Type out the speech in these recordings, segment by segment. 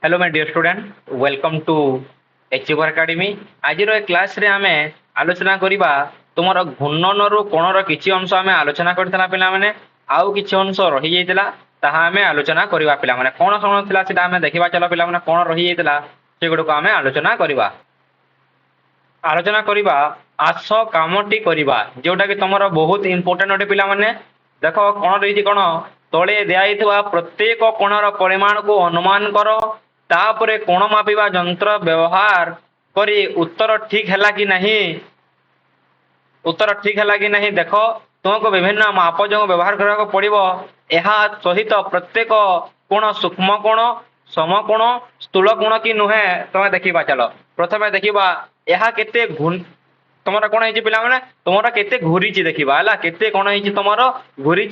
Hello my dear student welcome to achiever academy आज class रे आमे आलोचना करिबा तुमर घूर्णन रु कोणर किछि अंश आमे आलोचना करथला पिला माने आउ किछि अंश रहि जाइतला ताहा आमे आलोचना करिबा पिला माने कोन कोन थिला सेटा आमे देखिबा चलो पिला माने कोन रहि जाइतला सेगुडो को आमे आलोचना करिबा आस कामटी करिबा जोटा कि तुमर बहुत इंपोर्टेंट अटे पिला माने देखो कोन रहिछि कोन तळे दियाइथवा प्रत्येक कोणर परिमाण को अनुमान करो तापरे कोण मापिबा यंत्र व्यवहार करी उत्तर ठीक है कि नहीं देखो तुमको विभिन्न माप जो व्यवहार करने पड़ो यह सहित प्रत्येक कोण सूक्ष्म कोण समकोण स्थूल कोण कि नुहे तुम्हें देखा चलो प्रथम देखा यह केते तुमर कौन है पिला माने तुमर केते घूरी देखा है केते कौन है तुमर घूरी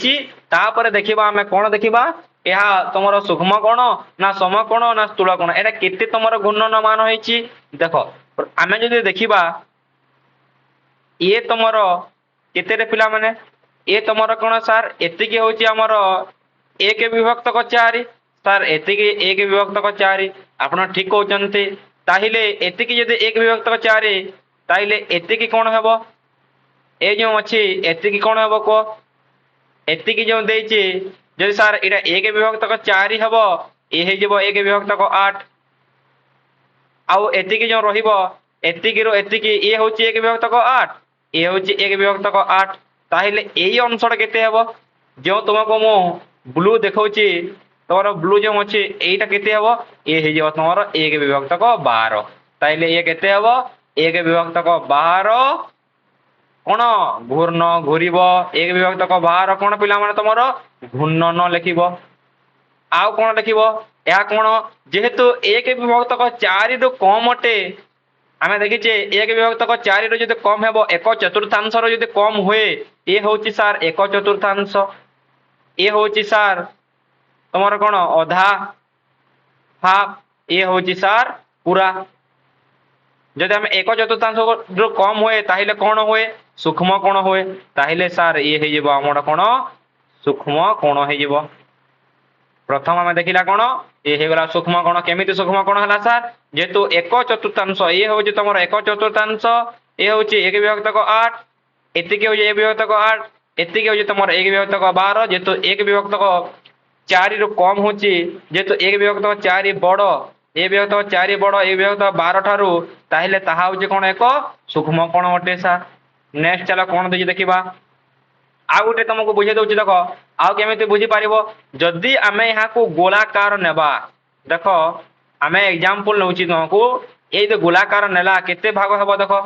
तापर देखा आम कौन देखा यह तुमर सूक्ष्म कोण ना समकोण ना स्थूल कोण एटा केते तुमर घूर्णन मान होइछि देखो आमे जदि देखिबा ये तुमर केते रे पिला माने ये तुमर कोण सर एतिकी होछि हमर 1 विभक्त को 4 सर एतिकी 1 विभक्त को 4 आपण ठीक कहउचंती ताहिले एतिकी जदि 1 विभक्त को 4 ताहिले एतिकी कोण हेबो ए जो अछि एतिकी कोण हेबो को एतिकी जो देइछि जदि सर इटा 1 विभक्त को 4 हेबो ए हे जेबो 1 विभक्त को 8 आउ एतिकी जो रहिबो एतिकी रो एतिकी ए होछि 1 विभक्त को 8 ए होछि 1 विभक्त को 8 ताहिले एई अंशटा केते हेबो जो तुमको मो ब्लू देखौछि तोर ब्लू जो अछि एटा केते हेबो ए हे जेबो तोर 1 विभक्त को 12 ताहिले ए केते हेबो 1 विभक्त को 12 कोण घूर्ण घूरीब 1 विभक्त को 12 कोण पिला माने तुमर घूर्णन लिखिबो आउ कोण लिखिबो या कोण जेहेतु 1 विभक्त को 4 रु कम अटे आमे देखिचे 1 विभक्त को 4 रु जदि कम हेबो 1/4 रो जदि कम हुए ए होछि सर 1/4 ए होछि सर तुमर कोण अधा हाफ ए होछि सर पूरा जदि हम 1/4 रु कम हुए ताहिले कोण हुए सूक्ष्म कोण हुए ताहिले सर ये हे जेबो हमर कोण सूक्ष्म कोण हे जेबो प्रथम आम देखिला कोण ये हे गला सूक्ष्म कोण केमिति सूक्ष्म कोण हला सर जेतु 1/4 ये होछि तुमर 1/4 ये होछि 1 विभक्त को 8 एतिके होछि 1 विभक्त को 8 एतिके होछि तुमर 1 विभक्त को 12 जेतु 1 विभक्त को 4 रु कम होछि जेतु 1 विभक्त को 4 बड़ 1 विभक्त को 4 बड़ 1 विभक्त 12 ठारू ताहिले ताहा होछि कोण एक सूक्ष्म कोण अटे सर नेक्स्ट चलो कोण देछि देखिबा आ गुटे तुमको बुझे दउछि देखो आउ केमिति बुझी पारिबो जदि आमे यहा को गोलाकार नेबा देखो आमे एग्जांपल नउछि तुमको ए जे गोलाकार नेला केते भाग हेबो देखो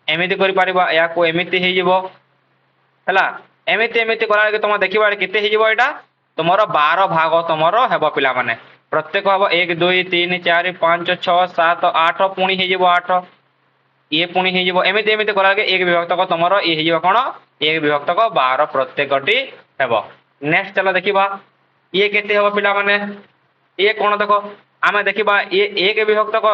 एमिति करि पारिबा या को एमिति हे जिवो हला एमिति करा के तुम देखिबा केते हे जिवो एटा तुमरो 12 भाग तुमरो हेबो पिला माने प्रत्येक हेबो 1 2 3 4 5 6 7 8 पुणी हे जिवो 8 ये पुणी हे जिवो एमिति करा के 1 विभक्त को तुमरो ए हे जिवो कोन 1 विभक्त को 12 प्रत्येकटी हेबो नेक्स्ट चलो देखिबा ये केते हेबो पिला माने ये कोन देखो आमे देखिबा ये 1 विभक्त को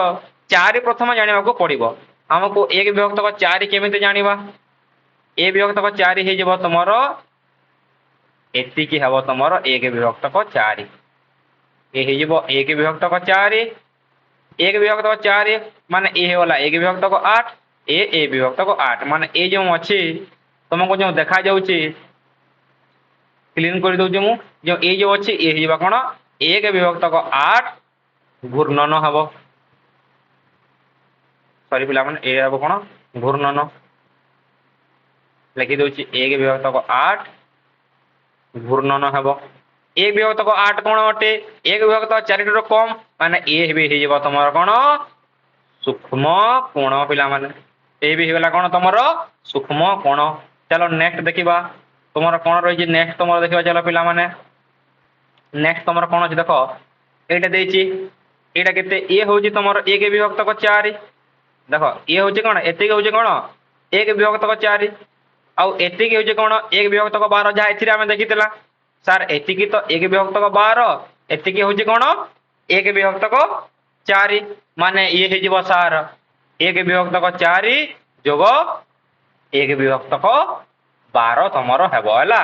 4 प्रथम जानिबा को पड़िबो हमको 1 विभक्त को 4 केमिति जानिबा ए विभक्त को 4 हे जिवो तुमरो एति की हेबो तुमरो 1 विभक्त को 4 ए हे जिवो 1 विभक्त को 4 1 विभक्त को 4 माने ए हे वाला 1 विभक्त को 8 ए विभक्त को 8 माने ए जो अछि तुमको जो देखा जाउछि क्लीन कर दउ मु जो ए जो अछि ए हिबा कोन 1 विभक्त को 8 घूर्णन हबो सॉरी पिला माने ए हबो कोन घूर्णन लिखि दउछि 1 विभक्त को 8 घूर्णन हबो 1 विभक्त को 8 कोन अटे 1 विभक्त 4 रो कम माने ए हेबे हे जेबो तमर कोन सूक्ष्म कोण पिला माने ए भी हेला कोन तमर सूक्ष्म कोण चलो नेक्स्ट देखिबा तुमर कोन रहि नेक्स्ट तुमर देखिबा चलो पिला माने नेक्स्ट तुमर कोन अछि देखो एटा देछि एटा केते ए होछि तुमर 1 विभक्त को 4 देखो ए होछि कोन एति के होछि कोन 1 विभक्त को 4 आउ एति के होछि कोन 1 विभक्त को 12 जा एथिरे हम देखितला सर एति की तो 1 विभक्त को 12 एति के होछि कोन 1 विभक्त को 4 माने ये हे जिवो सर 1 विभक्त को 4 जोग 1 विभक्त को 12 तुमरो हेबो हला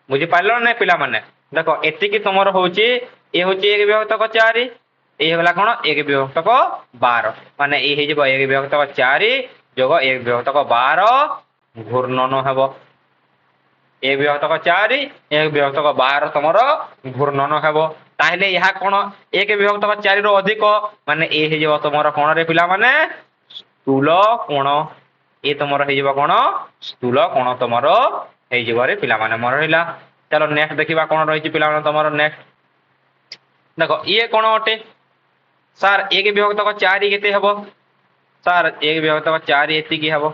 बुझी पाइलो नै पिला माने देखो एति की तुमरो होछि ए होछि 1 विभक्त को 4 এই হলা কোন 1 বিভক্তক 12 মানে এই হয়ে যাব 1 বিভক্তক 4 যোগ 1 বিভক্তক 12 ঘূর্ণন হব 1 বিভক্তক 4 1 বিভক্তক 12 তোমার ঘূর্ণন হব তাহলে ইহা কোন 1 বিভক্তক 4 র অধিক মানে এই হয়ে যাব তোমার কোন রে পিলা মানে স্থূল কোণ এ তোমার হয়ে যাব কোন স্থূল কোণ তোমার হয়ে যাব রে পিলা মানে মনে রহিলা চলো নেক্সট দেখিবা কোন রহিছি পিলা মানে তোমার নেক্সট দেখো ইয়ে কোন অটে স্যার 1 বিভক্তক 4 কেতে হব স্যার 1 বিভক্তক 4 এতিকি হব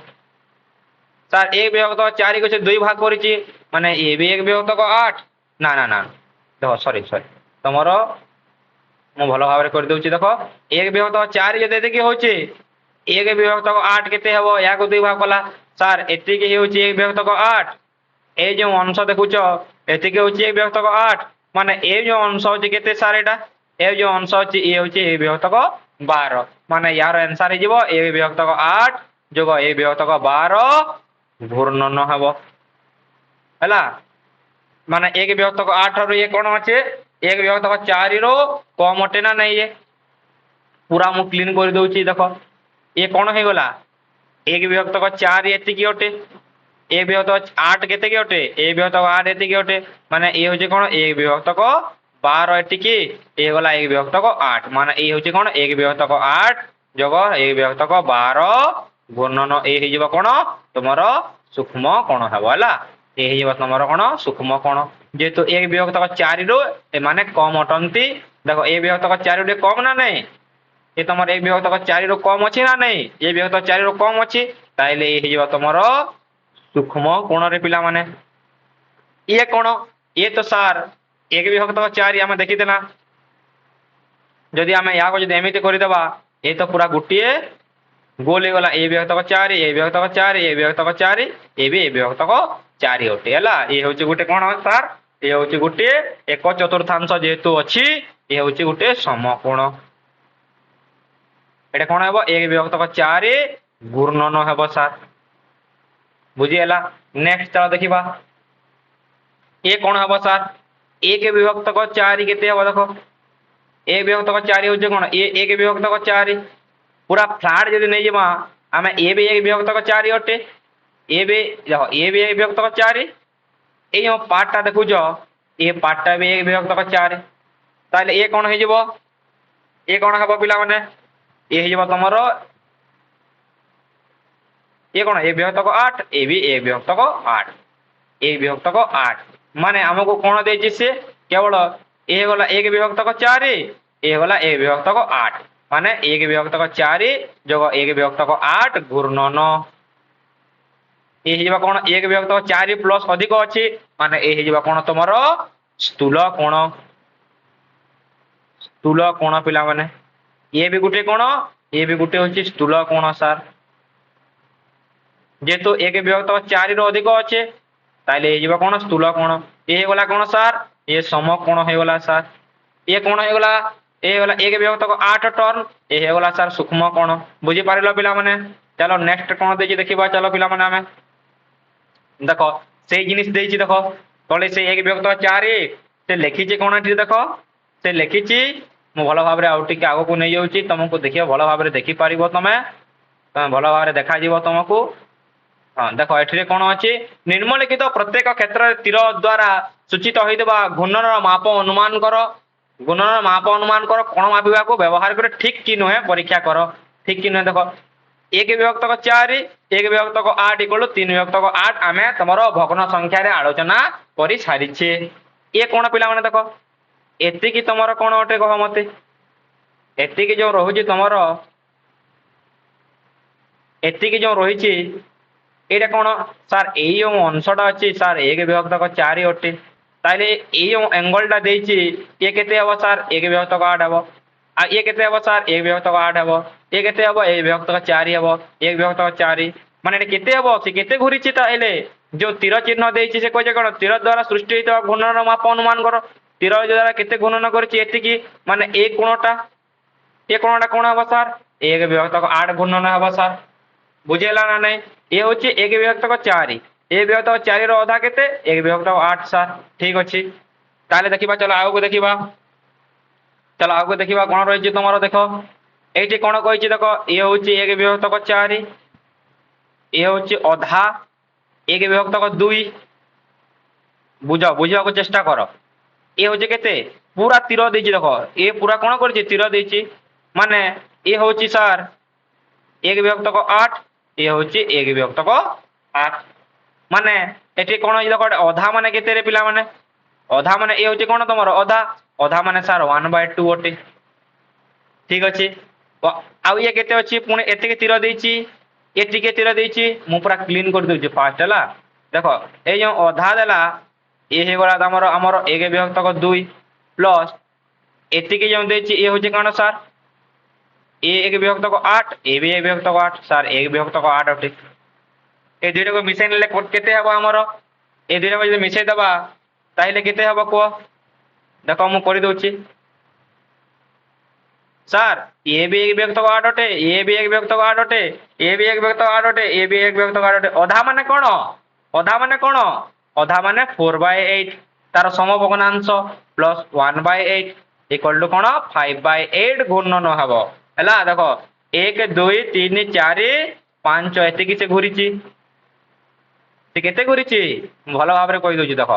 স্যার 1 বিভক্তক 4 কে 2 ভাগ করেছি মানে এ বি 1 বিভক্তক 8 না না না দেখো সরি তোমার মু ভালো ভাবে করে দেউছি দেখো 1 বিভক্তক 4 যদি এতিকি হচ্ছে 1 বিভক্তক 8 কেতে হব ইয়াকে 2 ভাগ কলা স্যার এতিকি হচ্ছে 1 বিভক্তক 8 এই যে অংশ দেখুছ এতিকি হচ্ছে 1 বিভক্তক 8 মানে এই যে অংশ হচ্ছে কেতে স্যার এটা এই যে অংশ হচ্ছে এ হচ্ছে 1 বিভক্তক 12 মানে ইয়ার आंसर হয়ে যাব 1 বিভক্তক 8 যোগ 1 বিভক্তক 12 ঘূর্ণন হব ହେଲା মানে 1 বিভক্তক 8 ର ଇଏ কোন আছে 1 বিভক্তক 4 ର কম অটে না নাই ইয়ে পুরা মু ক্লিন করে দউছি দেখো ইয়ে কোন হয়ে গলা 1 বিভক্তক 4 এতিকি অটে 1 বিভক্তক 8 কেতে কি অটে 1 বিভক্তক 8 এতিকি অটে মানে এই হচ্ছে কোন 1 বিভক্তক 12 এতিকি এই গলা 1 বিভক্তক 8 মানে এই হচ্ছে কোন 1 বিভক্তক 8 যোগ 1 বিভক্তক 12 ঘূর্ণন এই হয়ে যাব কোন তোমার সূক্ষ্ম কোণ হব ହେଲା এই হয়ে যাব তোমার কোন সূক্ষ্ম কোণ যেহেতু 1 বিভক্তক 4 ରୁ এমানে কম অটন্তি দেখো 1 বিভক্তক 4 ରୁ কম না নাই এ তোমার 1 বিভক্তক 4 ରୁ কম আছে না নাই 1 বিভক্তক 4 ରୁ কম আছে তাইলে এই হয়ে যাব তোমার সূক্ষ্ম কোণ রে পিলা মানে ইয়ে কোণ ইয়ে তো স্যার 1 বিভক্তক 4 ଆମେ ଦେଖିଦେଲା যদি ଆମେ ইয়াକୁ যদি এমিতি করে দেবা এই তো পুরা গুটিয়ে গোল হয়ে গলা 1 বিভক্তক 4 1 বিভক্তক 4 1 বিভক্তক 4 এ বি 1 বিভক্তক 4 অটে ହେଲା এই হচ্ছে গুটে কোণ স্যার এই হচ্ছে গুটে এক চতুর্থাংশ যেহেতু ଅଛି এই হচ্ছে গুটে সমকোণ এটা কোণ হবো 1 বিভক্তক 4 ঘূর্ণন হবো স্যার বুঝি ହେଲା নেক্সট চলো দেখিবা এ কোণ হবো স্যার 1 বিভক্তক 4 কেতে হবো দেখো 1 বিভক্তক 4 হচ্ছে কোণ 1 বিভক্তক 4 পুরা ফ্ল্যাট যদি নেই যাবা আমি এ বি 1 বিভক্তক 4 অটে এ বি দেখো এ বি 1 বিভক্তক 4 এই যে পার্টটা দেখুছ এ পার্টটা বি 1 বিভক্তক 4 তাহলে এ কোণ হয়ে যাব এ কোণ হবো পিলা মানে এ হয়ে যাব তোমার এ কোণ এ বিভক্তক 8 এ বি 1 বিভক্তক 8 1 বিভক্তক 8 মানে আমাকে কোণ দিয়েছি সে কেবল এ গলা 1 বিভক্তক 4 এ গলা 1 বিভক্তক 8 মানে 1 বিভক্তক 4 যোগ 1 বিভক্তক 8 ঘূর্ণন এই হয়ে যাব কোণ 1 বিভক্তক 4 প্লস অধিক আছে মানে এই হয়ে যাব কোণ তোমার স্থূল কোণ পিলা মানে এ বি গুটে কোণ এ বি গুটে হচ্ছে স্থূল কোণ স্যার যেহেতু 1 বিভক্তক 4 র অধিক আছে তাইলে এই যাব কোণ স্থূল কোণ এ হয়ে গলা কোণ স্যার এ সমকোণ হয়ে গলা স্যার এ কোণ হয়ে গলা এ গলা 1 বিভক্তক 8 টর্ন এ হয়ে গলা স্যার সূক্ষ্ম কোণ বুঝি পারিল পিলা মানে চলো নেক্সট কোণ দেইছি দেখিবা চলো পিলা মানে আমি দেখো সেই জিনিস দেইছি দেখো তলে সেই 1 বিভক্তক 4 সে লিখিছি কোণটি দেখো সে লিখিছি মু ভালো ভাবে আউ টিকে আগকু নেই যাউছি তোমাকে দেখিও ভালো ভাবে দেখি পারিব তুমি ভালো ভাবে দেখা যাব তোমাকে হ্যাঁ দেখো এঠিরে কোণ আছে নিম্নলিখিত প্রত্যেক ক্ষেত্রে তীর দ্বারা সূচিত হইবা ঘূর্ণনর মাপ অনুমান কর ঘূর্ণনর মাপ অনুমান কর কোণ মাপিবাকু ব্যবহার করে ঠিক কি নুহে পরীক্ষা কর ঠিক কি নুহে দেখো 1 বিভক্তক 4 1 বিভক্তক 8 ইকুয়াল 3 বিভক্তক 8 আমি তোমার ভগ্ন সংখ্যারে আলোচনা করে সারিছে এ কোণ পিলা মানে দেখো এতিকি তোমার কোণ অটে কহ মতে এতিকি যে রহুছি তোমার এতিকি যে রহিছি এটা কোণ স্যার এই যে অংশটা আছে স্যার 1 বিভক্তক 4 অটে তাইলে এই যে অ্যাঙ্গলটা দেইছি এ কেতে হবো স্যার 1 বিভক্তক 8 হবো আর এ কেতে হবো স্যার 1 বিভক্তক 8 হবো এ কেতে হবো 1 বিভক্তক 4 হবো 1 বিভক্তক 4 মানে এটা কেতে হবো সে কেতে ঘুরিছি তাহলে যে তীর চিহ্ন দেইছি সে কইছে কোণ তীর দ্বারা সৃষ্টি হইতবা ঘূর্ণনর মাপ অনুমান করো তীর দ্বারা কেতে ঘূর্ণন করেছি এতিকি মানে এই কোণটা কোণ হবো স্যার 1 বিভক্তক 8 ঘূর্ণন হবো স্যার বুঝেলা না নাই এ হচ্ছে 1 বিভক্তক 4 1 বিভক্তক 4 র অধা কেতে 1 বিভক্তক 8 স্যার ঠিক আছে তাহলে দেখিবা চলো আউকে দেখিবা चलो आगे देखा कौन रही तुम देख ये कौन कही देख ये हूँ 1 विभक्त 4 ये हूँ अधा 1 विभक्त 2 बुझ बुझा को चेष्टा कर ये हूँ के पूरा तीर देती देख ये पूरा कौन कर तीर देती माने ये हूँ सार 1 विभक्त 8 ये हूँ 1 विभक्त 8 माने ये कौन देख अधा माने केते पिला माने अधा माने ये हूँ कौन तुम अधा अधा माने सार 1/2 अटे ठीक अच्छे आउ ये केते अच्छी पुणी एति तीर देती ये टिके तीर देती मु पूरा क्लीन कर दूची फास्ट है देख ये जो अधा देला ये हो गला तमर आमर 1 विभक्त 2 प्लस एति जो देती ये हूँ कौन सार ये 1 विभक्त 8 ये भी 1 विभक्त 8 सार 1 विभक्त 8 अटे ये दुईटा को मिसाई नेले केते हबो आमर ये दुईटा को मिसाई दबा ताइले केते हबो को देख मु कर दूची सार ये भी 1 विभक्त 8 अटे ये भी 1 विभक्त 8 अटे ये भी 1 विभक्त 8 अटे ये भी 1 विभक्त 8 अटे अधा माने कौन अधा माने कौन अधा माने 4/8 तार समभग्नांश प्लस 1/8 इक्वल टू कौन 5/8 घूर्णन हबो हैला देख 1 2 3 4 5 एति से घूरी से केते घूरी भल भाव में कही दूची देख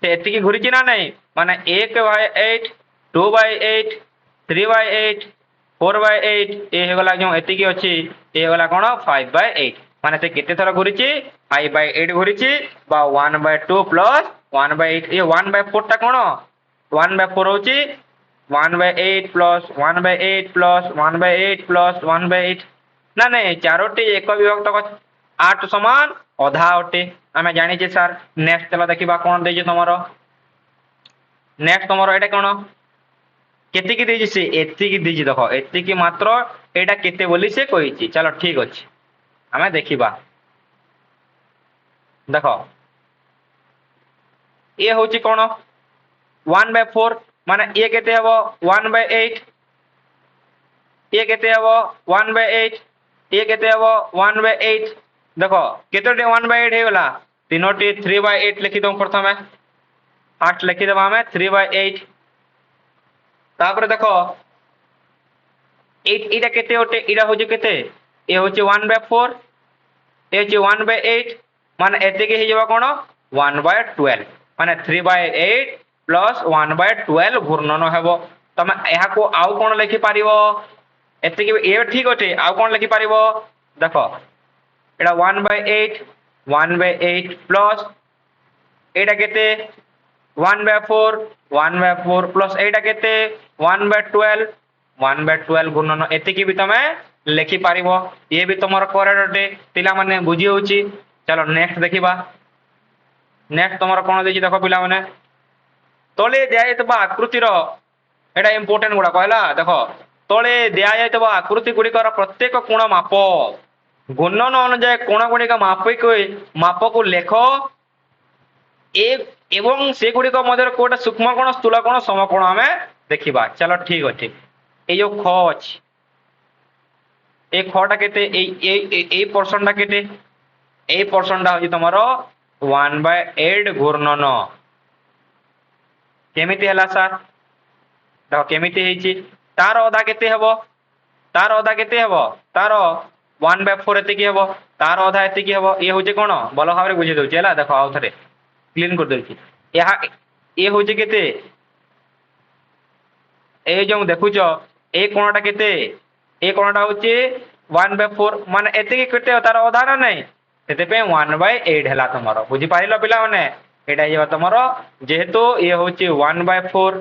से एति घूरी ना नहीं माने 1/8 2/8 3/8 4/8 ये होगला जो एति अच्छी ये होगला कौन 5/8 माने से केते थर घूरी 5/8 घूरी 1/2 प्लस 1/8 ये 1/4 टा कौन 1/4 होची 1/8 प्लस 1/8 प्लस 1/8 प्लस 1/8 ना नहीं चारोटी 1 विभक्त 8 समान अधा अटे आम जानी सार नेक्स्ट चलो देखा कौन दे तुम नेक्स्ट तुम ये कौन केतिकी देजी से एतिकी देजी देख एतिकी मात्र एटा केते बोली से कही चलो ठीक अच्छे आम देखा देख ये हूँ कौन 1/4 माने ये केते हबो 1/8 ये केते हबो 1/8 ये केते हबो 1/8 देख केतोटी 1/8 हो गला तीनोटी 3/8 लिखी दम प्रथम फास्ट लिखिदेव आम 3/8 तापर देख एटा केते ओटे एटा होची केते ए होची 1/4 ए होची 1/8 माने एतिके हे जबा कोन 1/12 माने 3/8 प्लस 1/12 घूर्णन हेबो तमे एहा को आउ कोन लिखि पारिबो एतिके ए ठीक ओटे आउ कोन लिखि पारिबो देखो एटा 1/8 प्लस एटा केते 1/4 प्लस एटा केते 1/12 घूर्णन एतिकी भी तमे लिखि पारिबो ये भी तुमर करेक्ट अटे पिला माने बुझी होची चलो नेक्स्ट देखिबा नेक्स्ट तुमर कोन देछि देखो पिला माने तले दियायतबा आकृतिर एटा इंपोर्टेंट गुडा कहला देखो तले दियायतबा आकृति गुडिकर प्रत्येक कोण माप घूर्णन अनुसार कोण गुडिक माप को लेख एवं से गुडिक मध्य कोटा सूक्ष्म कोण स्थूल कोण समकोण आमे देखिबा चलो ठीक अछि ए जो ख अछि ए खटा केते ए पोर्शन टा केते ए पोर्शन टा होजी तमरो 1/8 घूर्णन केमिति हला सर देखो केमिति हेची तार अधा केते हबो तार 1/4 एतिकी हबो तार अधा एतिकी हबो ये होजे कोन बल भाबरे बुझे दउची हला देखो आउ थरे क्लीन कर दउची यहा ए होजे केते ए जो देखुचो ए कोणटा केते ए कोणटा होची 1/4 माने एतिकी केते तार अधा ना नहीं सेते पे 1/8 हला तमरो बुझी पारिलो पिला माने एटा ये तमरो जेहेतु ये होची 1/4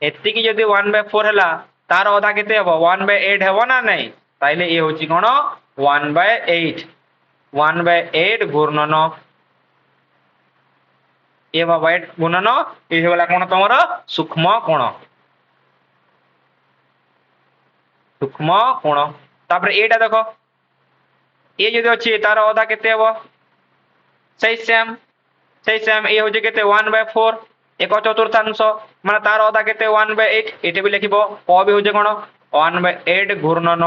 एतिकी जदी 1/4 हला तार अधा केते हबो 1/8 हबो ना नहीं ताइले ये होची कोन 1/8 घूर्णन ये 1/8 घूर्णन ये होला कोन तमरो सूक्ष्म कोण तापर एटा देखो ये जदी अछि तार अधा केते हबो सही सेम ये होजे केते 1/4 एक चतुर्थांश माने तार अधा केते 1/8 एटे भी लिखिबो क भी होजे कोन 1/8 घूर्णन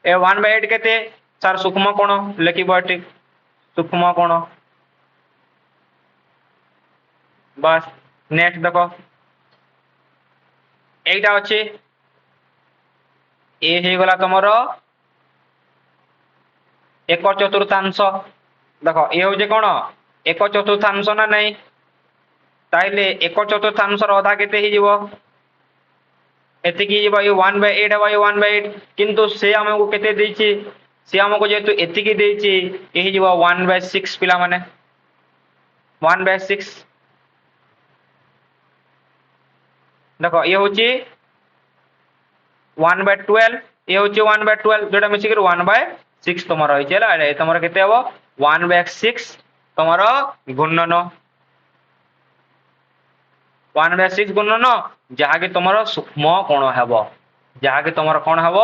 ए 1/8 केते सर सूक्ष्म कोण लिखिबो एटे सूक्ष्म कोण बस नेक्स्ट देखो এইটা ଅଛି ଏ ହେଇଗଲା ତମର 1/4 ଦେଖ ଏ ହଉଛି କଣ 1/4 ନା ନାଇଁ তাইলে 1/4 ଅଧା କେତେ ହେଇଯିବ ଏତିକି ହେଇଯିବ ଏ 1/8 ହେବ ଏ 1/8 କିନ୍ତୁ ସେ ଆମକୁ କେତେ ଦେଇଛି ସେ ଆମକୁ ଯେହେତୁ ଏତିକି ଦେଇଛି ଏ ହେଇଯିବ 1/6 ପିଲାମାନେ 1/6 ଦେଖ ଇଏ ହଉଛି 1/12 ये हूँ 1/12 जोटा मिसिक 1/6 तुम रही है तुम के 1/6 तुम घूर्णन 1/6 घूर्णन जहाँकि तुम सूक्ष्म कोण हम जहाँकि तुम कौन हम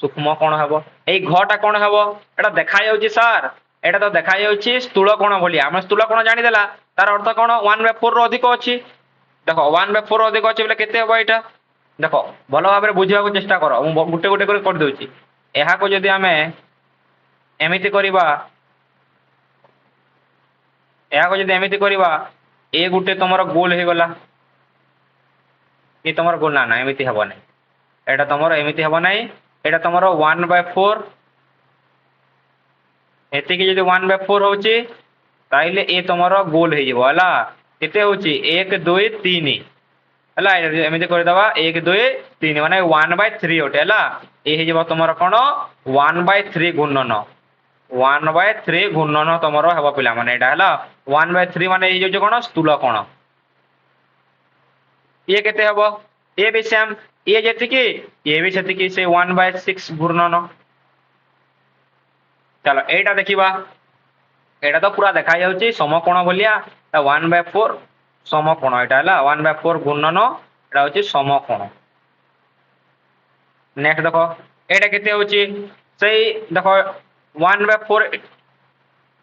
सूक्ष्म कोण हम यही घटा कौन हम एटा देखा सार एटा तो देखा स्थूल कोण भाया आम स्थूल कोण जानीदेला तार अर्थ कौन 1/4 रु अधिक अच्छी देख 1/4 रु अधिक अच्छी बोले के हम यहाँ देख भल भाव बुझा चेष्टा कर गोटे गोटे कर दूसरी यहाँ को जदि आम एमती करवा यहाँ जब एमती करवा ए गोटे तुम गोल हो गला ये तुम गोल ना ना एमती हम ना यहाँ तुम एमती हम ना यहाँ तुम 1/4 एति जो 1/4 हो ये तुम गोल होगा केते हूँ 1 2 3 है एमती करदे 1 2 3 माने 1/3 अटे है ये तुम कौन 1/3 घूर्णन 1/3 घूर्णन तुम हम पिला माने है 1/3 माने ये कौन स्थूल कोण ये केते हम ये भी सेम ये जी ये भी से से 1/6 घूर्णन चलो एटा देखा एटा तो पूरा देखा समकोण भाया 1/4 समकोण यहाँ है 1/4 घूर्णन यहाँ हूँ समकोण नेक्स्ट देख यहाँ के देख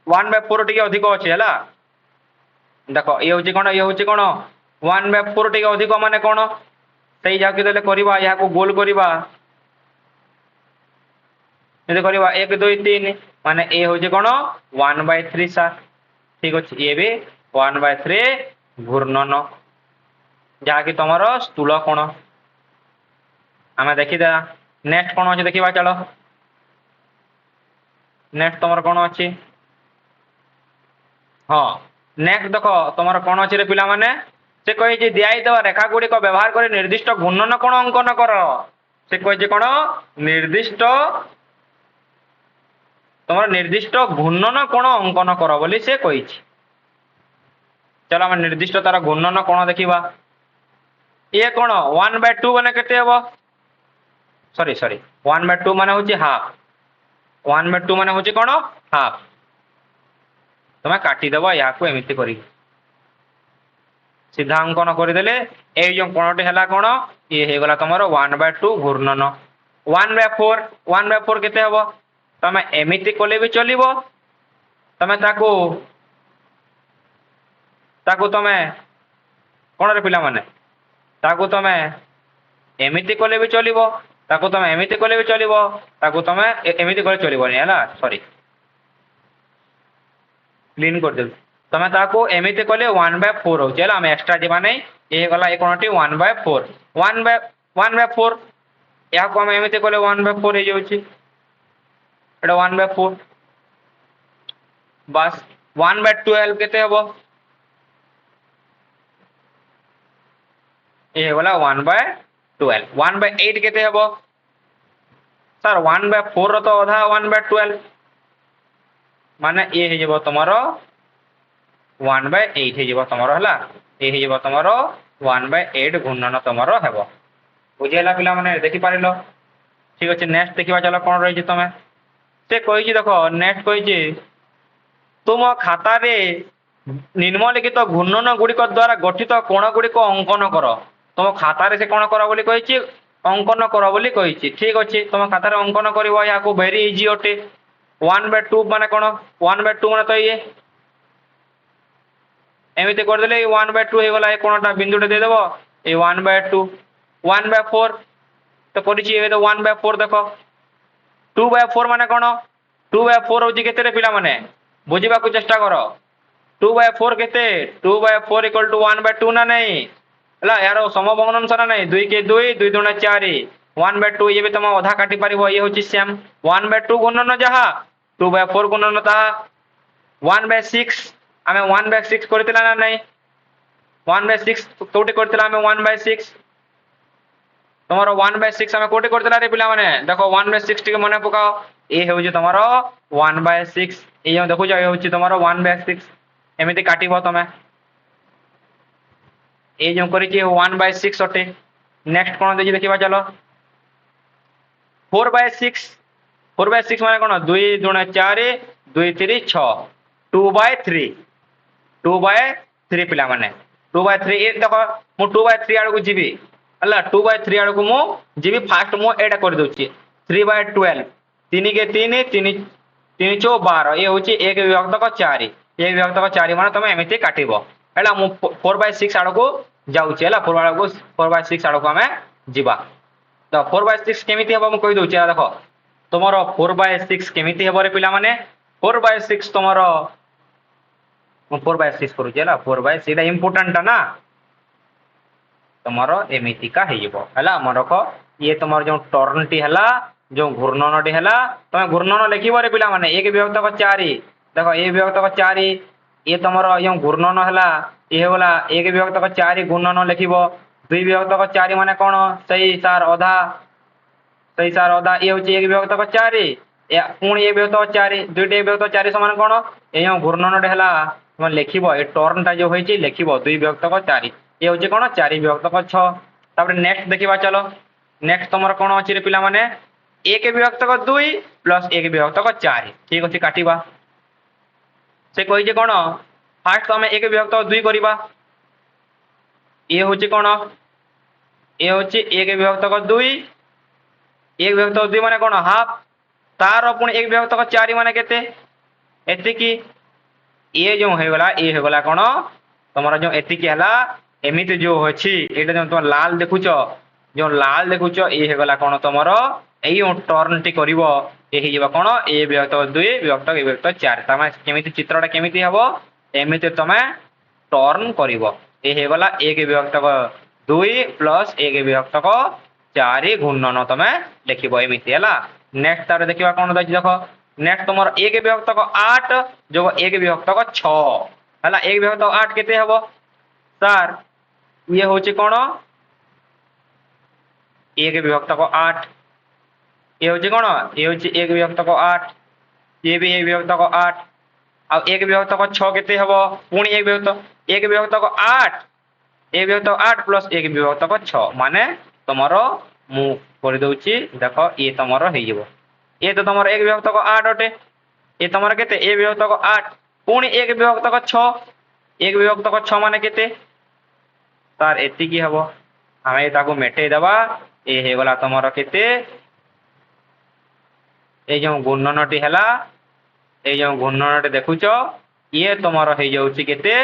1/4 टी अधिक अच्छे है देख ये हूँ कौन ये हूँ कौन 1/4 टी अधिक माने कौन से करवा यहाँ को गोल करवा यदि करवा 1 2 3 माने ए हूँ कौन 1/3 सार ठीक अच्छे ये भी 1/3 घूर्णन जहाँकि तुम स्थूल कोण आम देखीदे नेक्स्ट कौन अच्छे देखा चलो नेक्स्ट तुम कौन अच्छी हाँ नेक्स्ट देख तुम कौन अच्छे पिला माने से कही दिखाईदेवा रेखा गुड़िक व्यवहार कर निर्दिष्ट घूर्णन कोण अंकन कर से कही कौन निर्दिष्ट तुम निर्दिष्ट घूर्णन कोण अंकन कर बोली से कही चलो आम निर्दिष्ट तार घूर्णन कोण देखा ये कौन 1/2 मैंने के सॉरी सॉरी 1/2 माने हूँ हाफ 1/2 माने हूँ कौन हाफ तुम्हें काटिदेव या एमती कर सीधा अंकन करदे ये जो कोणटी है कौन ये होगला तुम 1/2 घूर्णन 1/4 केते हम तुम एमती कले भी चलो तुम तुम कौन रे पिला माने तुम एमती कले भी चलो तुम एमती कले भी चलो तुम एमती कले चलनी है सॉरी क्लीन कर दे तुम एमती कले 1/4 हो आम एक्सट्रा जीवा नहीं ये गला ये कौन 1/4 1/4 यहाँ को आम एमती कले 1/4 हो जाऊँगी 1/4 बस 1/12 केते हम ये गला 1/12 1/8 केते हम सर 1/4 तो अधा 1/12 माने ये हो तुम 1/8 हो तुम है ये हो तुम 1/8 घूर्णन तुम हम बुझेगा पिला माने देखी पार ठीक अच्छे नेक्स्ट देखा चलो कौन रही तुम से कही देख नेक्स्ट कही तुम खातार निम्नलिखित घूर्णन गुड़िक द्वारा गठित कोण गुड़िक अंकन कर तुम खातार से कौन कर बोली कही अंकन कर बोली कही ठीक अच्छे तुम खातार अंकन कर वेरी इजी अटे 1/2 माने कौन 1/2 माने तो ये एमती करदे 1/2 हो गला कोणटा बिंदुटे देदेव ये 1/2 1/4 तो कर 1/4 देख 2/4 माने कौन 2/4 हूँ के पिला माने बुझा को चेष्टा कर 2/4 केते 2/4 = 1/2 ना नहीं ହେଲା यार समभग्न अंश ना नहीं 2 के 2 2 दूने 4 1/2 ये भी तुम अधा काटी पारिबो ये होची सेम 1/2 गुणन जहा 2/4 गुणन ताहा 1/6 आमे 1/6 करतिला ना नहीं 1/6 कोटी करतिला आमे 1/6 तुम्हारा 1/6 आमे कोटी करतिला रे पिला माने देखो 1/6 टिके मने पकाओ ए होची तुम्हारा 1/6 ए जो देखो जा ए होची तुम्हारा 1/6 एमिति काटिबो तमे ए जो करिछि 1/6 अटे नेक्स्ट कोन देछि देखिबा चलो 4/6 4/6 माने कोन 2 दुणे 4 2 3 6 2/3 2/3 पिला माने 2/3 ए देखो मु 2/3 आडू जीबी हला 2/3 आडू मु जीबी फास्ट मु एटा कर दोछि 3/12 3 के 3 3 3 चौ 12 ए होछि 1 विभक्त को 4 1 विभक्त को 4 माने तमे एमिति काटिबो हला मु 4/6 आडू को जाउछि हला 4/6 आडू को हमें जीबा तो 4/6 केमिति हबो मु कहि दोछि देखो तुमरो 4/6 केमिति हबो रे पिला माने 4/6 तुमरो 4/6 करूछि हला 4/6 एटा इंपोर्टेंट ना तुमरो एमिति का हेइबो हला मन रखो ये तुमरो जो टर्न टी हला जो घूर्णन टी हला तमे घूर्णन लिखिबो रे पिला माने 1 विभक्त को 4 देखो 1 विभक्त को 4 ये तुमरो यो घूर्णन हला ये होला 1 विभक्त को 4 घूर्णन लिखिबो 2 विभक्त को 4 माने कोन सही सार आधा ये होची 1 विभक्त को 4 ए पुणी 1 विभक्त को 4 दुईटे विभक्त को 4 समान कोन ए यो घूर्णन टे हला तुम लिखिबो ए टर्न टा जो होईची लिखिबो 2 विभक्त को 4 ये होची कोन 4 विभक्त को 6 तापर नेक्स्ट देखिबा चलो नेक्स्ट तुमर कोन अछि रे पिला माने 1 विभक्त को 2 प्लस 1 विभक्त को 4 ठीक अछि काटिबा से कहि जे कोन फास्ट हमें 1 विभक्त को 2 करिबा ये होची कोन ये होची 1 विभक्त को 2 1 विभक्त को 2 माने कोन हाफ तार पुणी 1 विभक्त को 4 माने केते एतिकी ये जो होगला ये होगला कोन तमरा जो एतिकी हला एमिति जो होछि एटा जो तुम लाल देखुचो जो लाल देखुचो ये होगला कोन तमरो एई टर्न टी करिवो ए हि जेबा कोन ए विभक्त 2 विभक्त 4 तमे केमिति चित्रटा केमिति हबो एमिति तमे टर्न करिवो ए होगला 1 विभक्त 2 प्लस 1 विभक्त 4 घूर्णन तमे लिखिबो एमिति हला नेक्स्ट तारे देखिबा कोन दछि देखो नेक्स्ट तुमर 1 विभक्त 8 जो 1 विभक्त 6 हला 1 विभक्त 8 केते हबो सर ये होची कोन 1 विभक्त 8 ये होची कोन ये होची 1 विभक्त 8 ये भी 1 विभक्त 8 आ 1 विभक्त 6 केते हबो पुणी 1 विभक्त 8 1 विभक्त 8 प्लस 1 विभक्त 6 माने तमरो मु कर दउची देखो ये तमरो हे जेबो ये तो तमरो 1 विभक्त 8 अटे ये तमरो केते 1 विभक्त 8 पुणी 1 विभक्त 6 1 विभक्त 6 माने केते तार एति की हबो हमें ताको मेटे दबा ए हे गला तमरो केते ए जो गुणनटी हला ए जो गुणनटी देखुचो ये तमरो हे जाउची केते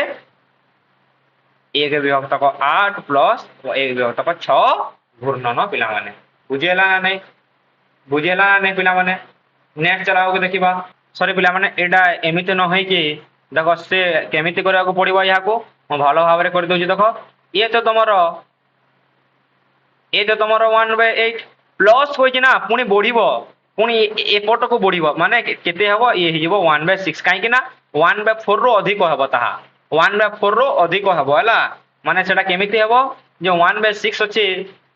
1 विभक्त 8 प्लस 1 विभक्त 6 घूर्णन पिला माने बुझेला ना नहीं पिला माने नेक्स्ट चलाओ के देखिबा सॉरी पिला माने एडा एमिति न होई कि देखो से केमिति करया को पड़िबो या को म भालो भाबरे कर दोजी देखो ये तो तमरो 1/8 प्लस होई ना पुनी बढ़िबो पुनी एपट को बढ़िबो माने केते हबो ये हिबो 1/6 काहे कि ना 1/4 रो अधिक हबो ताहा 1/4 रो अधिक हबो हला माने सेटा केमिति हबो जो 1/6 अछि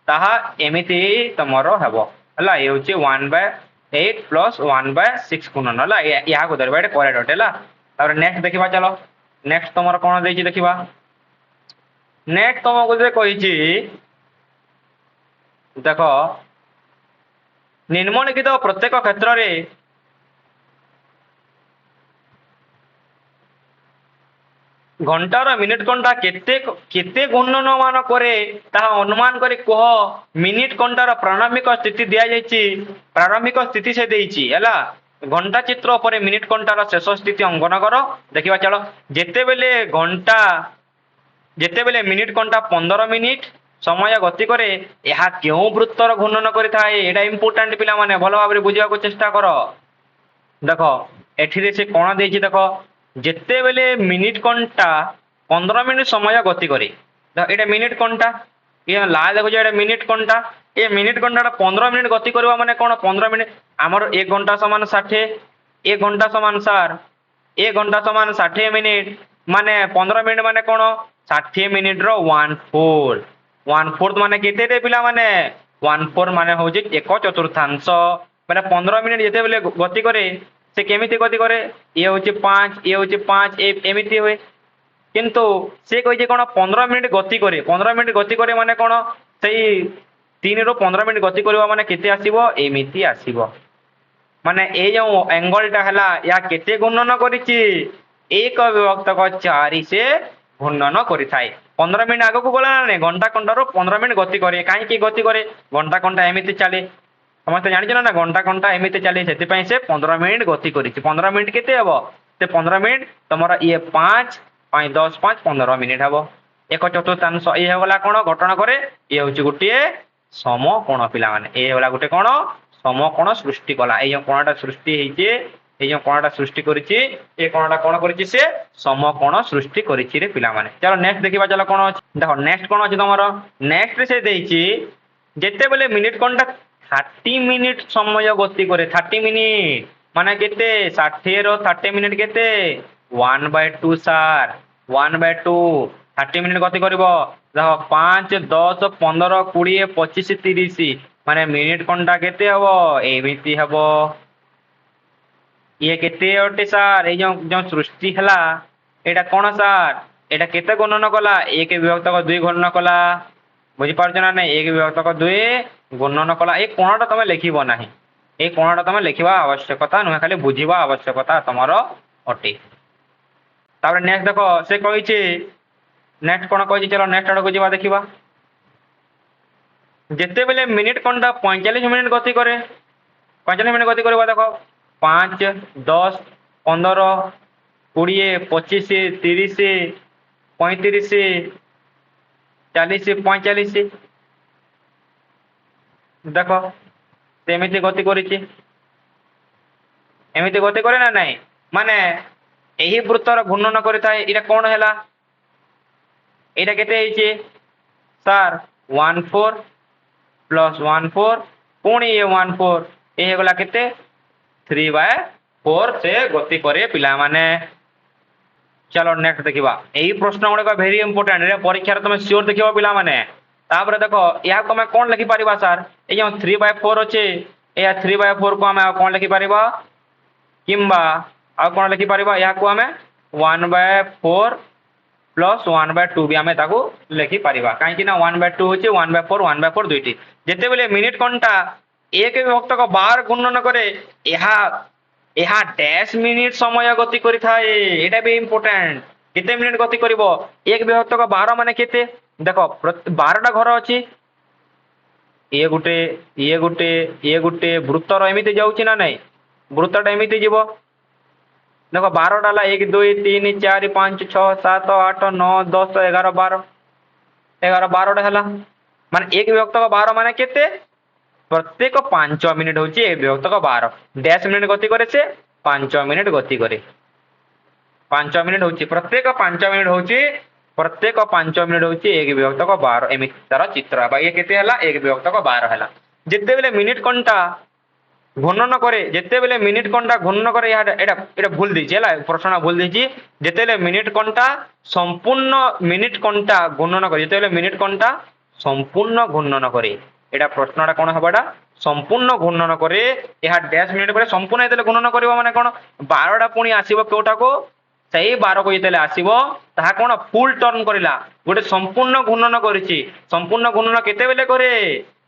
ताहा एमिति तमरो हबो हला ये होची 1/8 प्लस 1/6 गुणन हला या को दरबा एटा करेक्ट हला और नेक्स्ट देखिबा चलो नेक्स्ट तमरो कोन देछि देखिबा नेक्स्ट तमको जे कहिछि देखो निम्नलिखित प्रत्येक क्षेत्र रे घंटार मिनिट घंटा केते गुणन मान करे ताहा अनुमान करी कह मिनिट घंटार प्रारंभिक स्थिति दिया जायछि प्रारंभिक स्थिति से देइछि हला घंटा चित्र उपरे मिनिट घंटार शेष स्थिति अंकन करो देखिबा चलो जेतेबेले मिनिट घंटा 15 मिनिट समय गति करे यह क्यों वृत्तर घूर्णन करि थाए एटा इंपोर्टेंट पिला माने भलो भाबरे बुझिया को चेष्टा करो देखो एठिरे से कोन देछि देखो जेतेबेले मिनिट घंटा 15 मिनिट समय गति करे এটা মিনিট কোনটা ये लाल देखो ये मिनिट कोनटा ये मिनिट कोनटा 15 मिनिट गति करवा माने कोन 15 मिनिट आमर 1 घंटा समान 60 1 घंटा समान सार 1 घंटा समान 60 मिनिट माने 15 मिनिट माने कोन 60 मिनिट रो 1/4 माने केते रे पिला माने 1/4 माने होजे 1/4 माने 15 मिनिट जेते बेले गति करे से केमिति गति करे ये होचे 5 ये होचे 5 एमिति होय किंतु से कही कौन 15 मिनिट गति करे 15 मिनिट गति करे माने कौन से 3 ରୁ 15 मिनिट गति करवा माने केते आसीबो एमिति आसीबो माने ए जो एंगलटा हला या केते गुणन करिछि 1 विभक्त 4 से गुणन करिथाय 15 मिनिट आगो को गला ने घंटा घंटा रो 15 मिनिट गति करे काहे की गति करे घंटा घंटा एमिति चले समस्त जानि ना घंटा घंटा एमिति चले सेति पई से 15 मिनिट गति करिछि 15 मिनिट केते हबो से 15 मिनिट तमरा ये 5 5 10 5 15 मिनिट हम 1/4 ये होगा कौन घटना करे ये हूँ गोटे समकोण पिला माने ये होला गोटे कौन समकोण सृष्टि कला ये कोणटा सृष्टि होइचे ये कोणटा सृष्टि करिछि ये कोणटा कोन करिछि से समकोण सृष्टि करिछि रे पिला माने चलो नेक्स्ट देखिबा चलो कोन अछि देखो नेक्स्ट कोन अछि तमरो नेक्स्ट से देइछि जेते बेले मिनिट कोनटा 30 मिनिट समय गति करे 30 मिनिट माने केते 60 रो 30 मिनिट केते 1/2 सार 1/2 30 मिनिट गति करिवो देखो 5 10 15 20 25 30 माने मिनिट कोनटा केते हबो एमिति हबो ये केते ओटे सार ए जो सृष्टि हला एटा कोन सार एटा केते गणना कला 1 विभक्त 2 गणना कला बुझि पारछ ना नै 1 विभक्त 2 गणना कला ए कोनटा तमे लिखिबो नाही ए कोनटा तमे लिखिबा आवश्यकता न खाली बुझिबा आवश्यकता तमरो ओटे तापर नेक्स्ट देखो से कहिछि नेक्स्ट कोन कहिछि चलो नेक्स्ट आडो को जीवा देखिबा जेते बेले मिनिट कोनटा 45 मिनिट गति करे 45 मिनिट गति करबा देखो 5 10 15 20 25 30 35 40 45 देखो सेमिति गति करिछि एमिति गति करे ना नाही माने एही वृत्तर घूर्णन करिथाय इटा कोन हैला एटा केते हिचे सर 1/4 प्लस 1/4 पुणी ये 1/4 ए हेगला केते 3/4 से गति करे पिला माने चलो नेक्स्ट देखिबा एही प्रश्न गुडा वेरी इंपोर्टेंट रे परीक्षा रे तुम श्योर देखिबा पिला माने तापर देखो या को मैं कोन लिखि परिबा सर ए जो 3/4 अछि ए 3/4 को हम कोन लिखि परिबा किंबा आ कोन लिखि परिबा या को हमें 1/4 प्लस 1/2 भी हमें ताको लिखि परिबा काहे कि ना 1/2 होचे 1/4 1/4 दुईटी जेते बेले मिनिट कोनटा 1 विभक्त को 12 गुणन करे एहा डैश मिनिट समय गति करि थाए एटा भी इंपोर्टेंट केते मिनिट गति करिवो 1 विभक्त को 12 माने केते देखो 12 टा घर अछि ये गुटे वृत्तर एमिति जाउछि ना नै वृत्तटा एमिति जीवो देखो 12 डाला 1 2 3 4 5 6 7 8 9 10 11 12 11 12 हला माने 1 विभक्त को 12 माने केते प्रत्येक 5 मिनिट होची 1 विभक्त को 12 डैश मिनिट गति करे से 5 मिनिट गति करे 5 मिनिट होची प्रत्येक 5 मिनिट होची प्रत्येक 5 मिनिट होची 1 विभक्त को 12 एमिति तार चित्र बा ये केते हला 1 विभक्त को 12 हला जेते बेले मिनिट कोनटा घूर्णन करे जेते बेले मिनिट कोनटा घूर्णन करे एटा भूल दीजिए हला प्रश्न भूल दीजिए जेते बेले मिनिट कोनटा संपूर्ण मिनिट कोनटा घूर्णन करे जेते बेले मिनिट कोनटा संपूर्ण घूर्णन करे एटा प्रश्नटा कोन हबाडा संपूर्ण घूर्णन करे एहा डैश मिनिट करे संपूर्ण एतले घूर्णन करबो माने कोन 12 टा पुनी आसीबो कोटा को सही 12 को जेतले आसीबो ताहा कोन फुल टर्न करिला गोटे संपूर्ण घूर्णन करिछि संपूर्ण घूर्णन केते बेले करे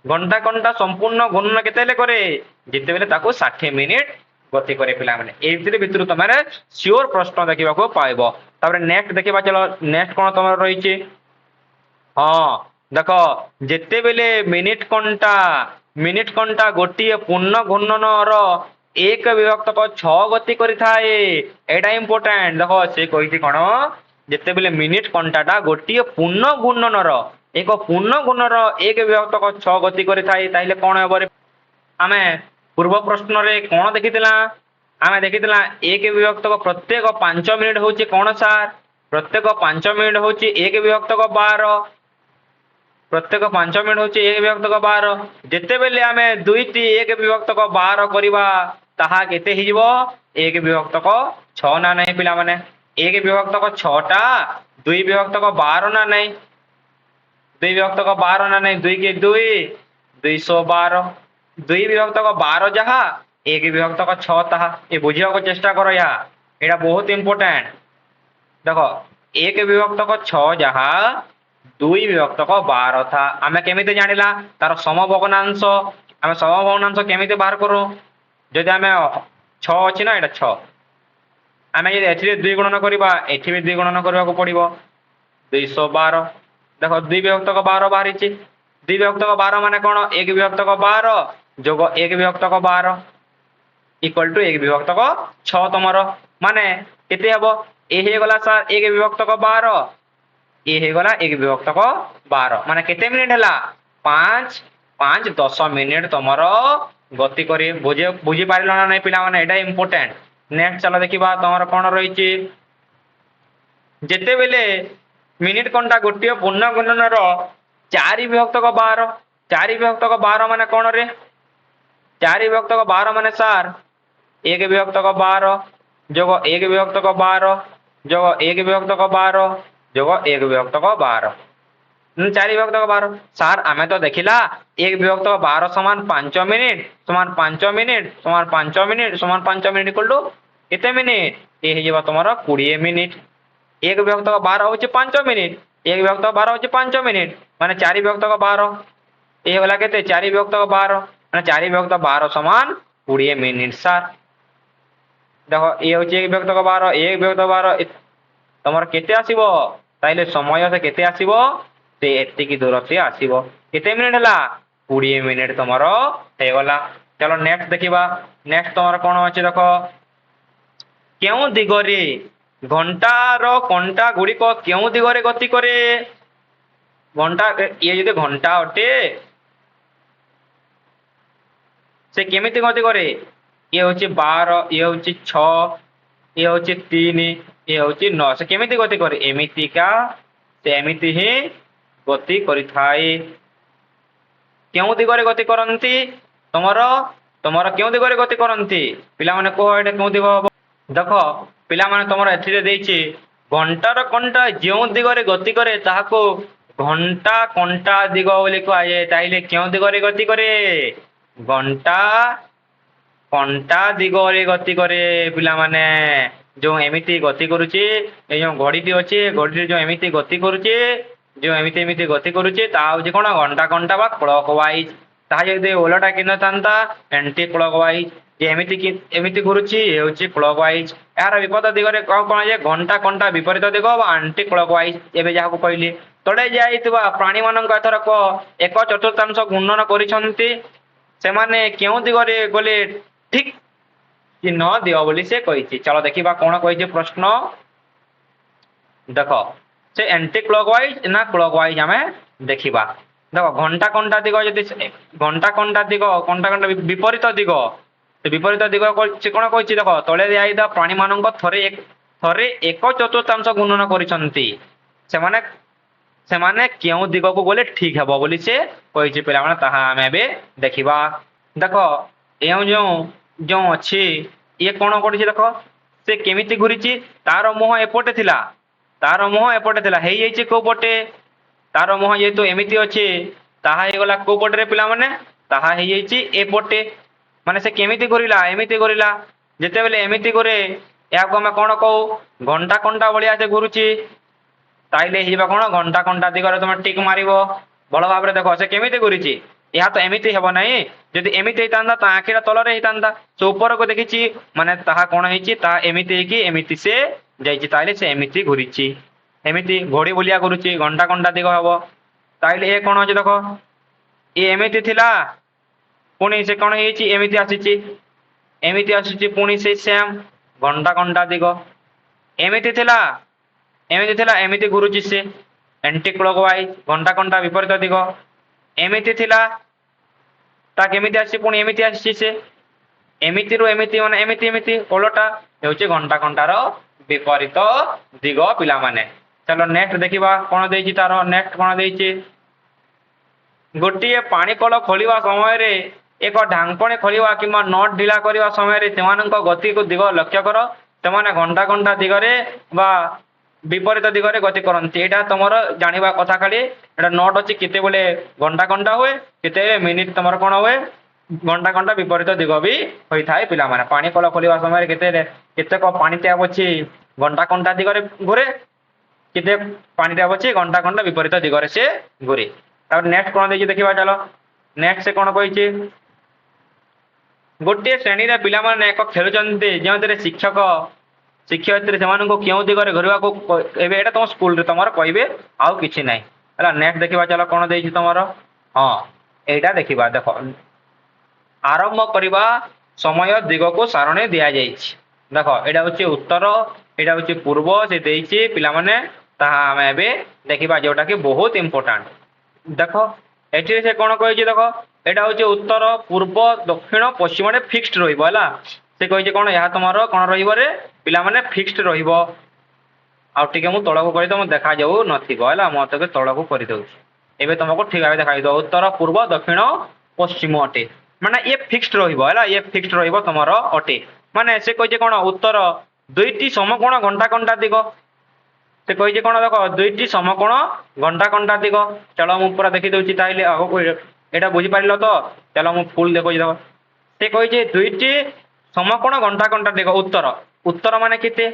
घंटा घंटा संपूर्ण घूर्णन केते बेले करे जेते बेले ताको 60 मिनिट गति करे पिला माने एथिरे भितरु तमारे श्योर प्रश्न देखिबा को पाइबो तापर नेक्स्ट देखिबा चलो नेक्स्ट कोन तमर रहिछि हां देखो जेते बेले मिनिट कोनटा गोटिए पूर्ण घूर्णन रो 1 विभक्त को 6 गति करि थाए एटा इंपोर्टेंट देखो से कहिछि कोन जेते बेले मिनिट कोनटाटा गोटिए पूर्ण घूर्णन रो एक पूर्ण घूर्णन रो 1 विभक्त को 6 गति करि थाए ताइले कोन हेबो आमे पूर्व प्रश्न रे कोन देखितला आमे देखितला 1 विभक्त को प्रत्येक 5 मिनिट होची कोन सार प्रत्येक 5 मिनिट होची 1 विभक्त को 12 प्रत्येक 5 मिनिट होची 1 विभक्तक 12 जेतेबेले आमे 2 टी 1 विभक्तक 12 करिबा ताहा केते हिजबो 1 विभक्तक 6 ना नहीं पिला माने 1 विभक्तक 6 टा 2 विभक्तक 12 ना नहीं 2 विभक्तक 12 ना नहीं 2 के 2 212 2 विभक्तक 12 जहा 1 विभक्तक 6 ताहा ए बुझिया को चेष्टा करो या एटा बहुत इंपोर्टेंट देखो 1 विभक्तक 6 जहा 2 विभक्तक 12 था आमे केमिते जानिला तार समभग्नांश आमे समभग्नांश केमिते बाहर करू जदि आमे 6 अछि ना एटा 6 आमे यदि एथिरे 2 गुणन करिबा एथि भी 2 गुणन करबा को पड़िबो 212 देखो 2 विभक्तक 12 बाहरिछि 2 विभक्तक 12 माने कोन 1 विभक्तक 12 जोग 1 विभक्तक 12 इक्वल टू 1 विभक्तक 6 तमरो माने केते हबो ए हे गला सर 1 विभक्तक 12 ए हे गला 1 विभक्तक 12 माने केते मिनिट हला 5 5 10 मिनिट तमरो गति करी बुझी पारिलो ना नहीं पिला माने एटा इंपोर्टेंट नेक्स्ट चलो देखिबा तमरो कोन रहिछि जेते बेले मिनिट घंटा गोटियो पूर्ण गुणनर 4 विभक्तक 12 4 विभक्तक 12 माने कोन रे 4 विभक्तक 12 माने सर 1 विभक्तक 12 जोग 1 विभक्तक 12 जोग 1 विभक्तक 12 जोग 1 विभक्तक 12 4 विभक्तक 12 सर आमे तो देखिला 1 विभक्तक 12 समान 5 मिनिट समान 5 मिनिट समान 5 मिनिट समान 5 मिनिट इक्वल टू केते मिनिट ए हे जेबा तमरो 20 मिनिट 1 विभक्तक 12 होचे 5 मिनिट 1 विभक्तक 12 होचे 5 मिनिट माने 4 विभक्तक 12 ए होला केते 4 विभक्तक 12 माने 4 विभक्तक 12 समान 20 मिनिट सर देखो ए होचे 1 विभक्तक 12 1 विभक्तक 12 तमर केते आसीबो ताइले समय से केते आसीबो से एत्ती की दूर से आसीबो केते मिनिट हला 20 मिनिट तमरो हे गला चलो नेक्स्ट देखिबा नेक्स्ट तमर कोन अछि देखो केउ दिगरे घंटा रो कंटा गुडी को केउ दिगरे गति करे घंटा ये जदि घंटा अटे से केमिति गति करे ये होची 12 ये होची 6 ये होची 3 ये होची 9 से केमिति गति करे एमिति का से एमिति ही गति करि थाए केउ दिगरे गति करंती तमरो तमरो केउ दिगरे गति करंती पिला माने को एटे केउ दिग देखो पिला माने तमरो एथिरे देइछि घंटार कंटा जेउ दिगरे गति करे ताहाको घंटा कंटा दिग बोली को आए ताइले केउ दिगरे गति करे घंटा कंटा दिगरे गति करे पिला माने जो एमिति गति करूची ए जो घड़ीटी अछि घड़ीटी जो एमिति गति करूची जो एमिति एमिति गति करूची ता होची कोन घंटा घंटा बा क्लॉकवाइज ता जदि ओलटा किन तांता एंटी क्लॉकवाइज जे एमिति घुरुची ए होची क्लॉकवाइज यार विपरीत दिगरे कोन जे घंटा घंटा विपरीत दिग बा एंटी क्लॉकवाइज एबे जाहा को कहली तळे जाइतबा प्राणी मानक एथर को 1/4 गुणन करिसंती से माने केउ दिगरे गले ठीक कि न दियो बोली से कहिछि चलो देखिबा कोन कहिछि प्रश्न देखो से एंटी क्लॉकवाइज ना क्लॉकवाइज हमें देखिबा देखो घंटा घंटा दिग यदि घंटा घंटा दिग घंटा घंटा विपरीत दिग से विपरीत दिग से कोन कहिछि देखो तळे दियाइदा प्राणी मानक थरे 1/4 गुणन करिसंती से माने केउ दिग को बोले ठीक हेबो बोली से कहिछि पिला माने ताहा हमें बे देखिबा देखो एउ जो जो अछि ये कोन करिछि देखो से केमिति घुरिछि तार मोह एपटे थिला तार मोह एपटे थिला हेइ जाइछि को पटे तार मोह ये तो एमिति अछि ताहा हे गला को पटे रे पिला माने ताहा हेइ जाइछि एपटे माने से केमिति घुरिला एमिति घुरिला जेते बेले एमिति घुरे या को हम कोन कहू घंटा घंटा बलिया से घुरुछि ताइले हिबा कोन घंटा घंटा दिगरे तुम टिक मारिबो बळ भाबरे देखो से केमिति घुरिछि या तो एमिति हेबो नाही जदि एमिति हेतांदा ता आखिरा तलरे हेतांदा से ऊपर को देखिछि माने ताहा कोन हेछि ता एमिति हे कि एमिति से जाइछि ताइले से एमिति घुरिछि एमिति घोड़ी बोलिया करूछि घंटा घंटा दिग हेबो ताइले ए कोन अछि देखो ए एमिति थिला पुणी से कोन हेछि एमिति आसीछि पुणी से सेम घंटा घंटा दिग एमिति थिला एमिति घुरुछि से एंटी क्लॉकवाइज घंटा घंटा विपरीत दिग एमिति थिला ता केमिति आसी पुणी एमिति आसी से एमिति रो एमिति माने एमिति एमिति ओलटा हेउचे घंटा घंटार विपरीत दिग पिला माने चलो नेक्स्ट देखिबा कोन देइछि तारो नेक्स्ट कोन देइछि ଗୋଟିଏ ପାଣି କଳ ଖୋଲିବା ସମୟରେ ଏକ ଢାଙ୍କଣି ଖୋଲିବା କିମ୍ବା ନଟ୍ ଢିଲା କରିବା ସମୟରେ ସେମାନଙ୍କ ଗତିକୁ ଦିଗ ଲକ୍ଷ୍ୟ କର। ସେମାନେ ଘଣ୍ଟା ଘଣ୍ଟା ଦିଗରେ ବା ବିପରୀତ ଦିଗରେ ଗତି କରନ୍ତି। ଏଇଟା ତମର ଜାଣିବା କଥା ଖାଲି। ଏଇଟା ନଟ୍ ଅଛି କେତେବେଳେ ଘଣ୍ଟା ଘଣ୍ଟା ହୁଏ, କେତେବେଳେ ମିନିଟ୍ ତମର କ'ଣ ହୁଏ ଘଣ୍ଟା ଘଣ୍ଟା ବିପରୀତ ଦିଗ ବି ହୋଇଥାଏ ପିଲାମାନେ। ପାଣି କଳ ଖୋଲିବା ସମୟରେ କେତେକ ପାଣି ଟ୍ୟାପ୍ ଅଛି ଘଣ୍ଟା ଘଣ୍ଟା ଦିଗରେ ଘୁରେ, କେତେ ପାଣି ଟ୍ୟାପ୍ ଅଛି ଘଣ୍ଟା ଘଣ୍ଟା ବିପରୀତ ଦିଗରେ ସେ ଘୁରେ। ତାପରେ ନେକ୍ସଟ କ'ଣ ଦେଇଛି ଦେଖିବା ଚାଲ। ନେକ୍ସଟ ସେ କ'ଣ କହିଛି, ଗୋଟିଏ ଶ୍ରେଣୀରେ ପିଲାମାନେ ଏକ ଖେଳୁଛନ୍ତି ଯେଉଁଥିରେ ଶିକ୍ଷକ ଶିକ୍ଷୟିତ୍ରୀ ସେମାନଙ୍କୁ କେଉଁ ଦିଗରେ ଘୁରିବାକୁ ଏବେ ଏଇଟା ତମ ସ୍କୁଲରେ ତମର କହିବେ, ଆଉ କିଛି ନାହିଁ ହେଲା। ନେକ୍ସଟ ଦେଖିବା ଚାଲ କ'ଣ ଦେଇଛି ତମର। ହଁ ଏଇଟା ଦେଖିବା, ଦେଖ ଆରମ୍ଭ କରିବା ସମୟ ଦିଗକୁ ସାରଣୀ ଦିଆଯାଇଛି। ଦେଖ ଏଇଟା ହେଉଛି ଉତ୍ତର, ଏଇଟା ହେଉଛି ପୂର୍ବ ସେ ଦେଇଛି ପିଲାମାନେ, ତାହା ଆମେ ଏବେ ଦେଖିବା ଯୋଉଟାକି ବହୁତ ଇମ୍ପୋର୍ଟାଣ୍ଟ। ଦେଖ ଏଠିରେ ସେ କ'ଣ କହିଛି, ଦେଖ ଏଇଟା ହେଉଛି ଉତ୍ତର ପୂର୍ବ ଦକ୍ଷିଣ ପଶ୍ଚିମରେ ଫିକ୍ସଡ ରହିବ ହେଲା। ସେ କହିଛି କ'ଣ ଏହା ତମର କ'ଣ ରହିବ ରେ ପିଲାମାନେ ଫିକ୍ସଡ ରହିବ। ଆଉ ଟିକେ ମୁଁ ତଳକୁ କରି ତମକୁ ଦେଖାଯାଉ ନଥିବ ହେଲା, ମୁଁ ତବେ ତଳକୁ କରିଦେଉଛି। ଏବେ ତମକୁ ଠିକ ଭାବେ ଦେଖାଯିବ ଉତ୍ତର ପୂର୍ବ ଦକ୍ଷିଣ ପଶ୍ଚିମ ଅଟେ, ମାନେ ଇଏ ଫିକ୍ସଡ ରହିବ ହେଲା, ଇଏ ଫିକ୍ସଡ ରହିବ ତମର ଅଟେ। ମାନେ ସେ କହିଛି କ'ଣ ଉତ୍ତର ଦୁଇଟି ସମକୋଣ ଘଣ୍ଟା ଘଣ୍ଟା ଦିଗ। ସେ କହିଛି କ'ଣ ଦେଖ ଦୁଇଟି ସମକୋଣ ଘଣ୍ଟା ଘଣ୍ଟା ଦିଗ। ଚାଲ ମୁଁ ପୁରା ଦେଖିଦେଉଛି ତାହେଲେ ଆଗକୁ ଏଇଟା ବୁଝିପାରିଲ ତ। ଚାଲ ମୁଁ ଫୁଲ ଦେଖୁଛି ଦେଖ। ସେ କହିଛି ଦୁଇଟି ସମକୋଣ ଘଣ୍ଟା ଘଣ୍ଟା ଦିଗ। ଉତ୍ତର ଉତ୍ତର ମାନେ କେତେ,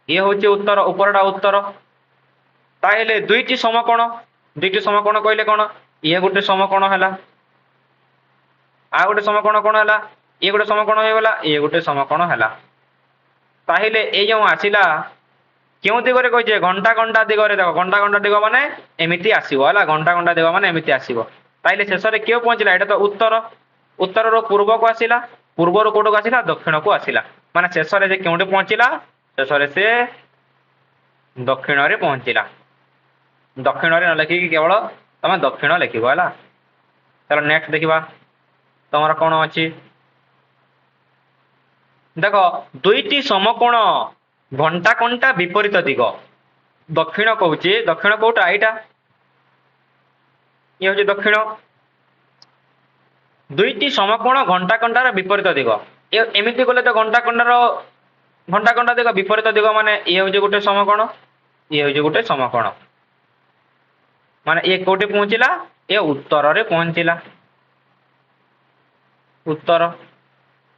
ଇଏ ହେଉଛି ଉତ୍ତର, ଉପରଟା ଉତ୍ତର। ତାହେଲେ ଦୁଇଟି ସମକୋଣ କହିଲେ କ'ଣ, ଇଏ ଗୋଟେ ସମକୋଣ ହେଲା, ଆଉ ଗୋଟେ ସମକୋଣ କ'ଣ ହେଲା, ଇଏ ଗୋଟେ ସମକୋଣ ହେଇଗଲା, ଇଏ ଗୋଟେ ସମକୋଣ ହେଲା। ତାହେଲେ ଏଇ ଯେଉଁ ଆସିଲା କେଉଁ ଦିଗରେ କହିଛେ ଘଣ୍ଟା ଘଣ୍ଟା ଦିଗରେ। ଦେଖ ଘଣ୍ଟା ଘଣ୍ଟା ଦିଗ ମାନେ ଏମିତି ଆସିବ ହେଲା, ଘଣ୍ଟା ଘଣ୍ଟା ଦିଗ ମାନେ ଏମିତି ଆସିବ। ତାହେଲେ ଶେଷରେ କେଉଁ ପହଞ୍ଚିଲା, ଏଇଟା ତ ଉତ୍ତର, ଉତ୍ତରରୁ ପୂର୍ବକୁ ଆସିଲା, ପୂର୍ବରୁ କୋଉଠକୁ ଆସିଲା ଦକ୍ଷିଣକୁ ଆସିଲା। ମାନେ ଶେଷରେ ସେ କେଉଁଠି ପହଞ୍ଚିଲା, ଶେଷରେ ସେ ଦକ୍ଷିଣରେ ପହଞ୍ଚିଲା। ଦକ୍ଷିଣରେ ନ ଲେଖିକି କେବଳ ତମେ ଦକ୍ଷିଣ ଲେଖିବ ହେଲା। ଚାଲ ନେକ୍ସଟ ଦେଖିବା ତମର କ'ଣ ଅଛି। ଦେଖ ଦୁଇଟି ସମକୋଣ ଘଣ୍ଟା ଘଣ୍ଟା ବିପରୀତ ଦିଗ। ଦକ୍ଷିଣ କହୁଛି, ଦକ୍ଷିଣ କୋଉଟା ଏଇଟା, ଇଏ ହେଉଛି ଦକ୍ଷିଣ। ଦୁଇଟି ସମକୋଣ ଘଣ୍ଟା ଘଣ୍ଟାର ବିପରୀତ ଦିଗ। ଏମିତି ଗଲେ ତ ଘଣ୍ଟା ଘଣ୍ଟା ଦିଗ ବିପରୀତ ଦିଗ ମାନେ ଇଏ ହେଉଛି ଗୋଟେ ସମକୋଣ, ଇଏ ହେଉଛି ଗୋଟେ ସମକୋଣ। ମାନେ ଇଏ କୋଉଠି ପହଞ୍ଚିଲା, ଏ ଉତ୍ତରରେ ପହଞ୍ଚିଲା, ଉତ୍ତର।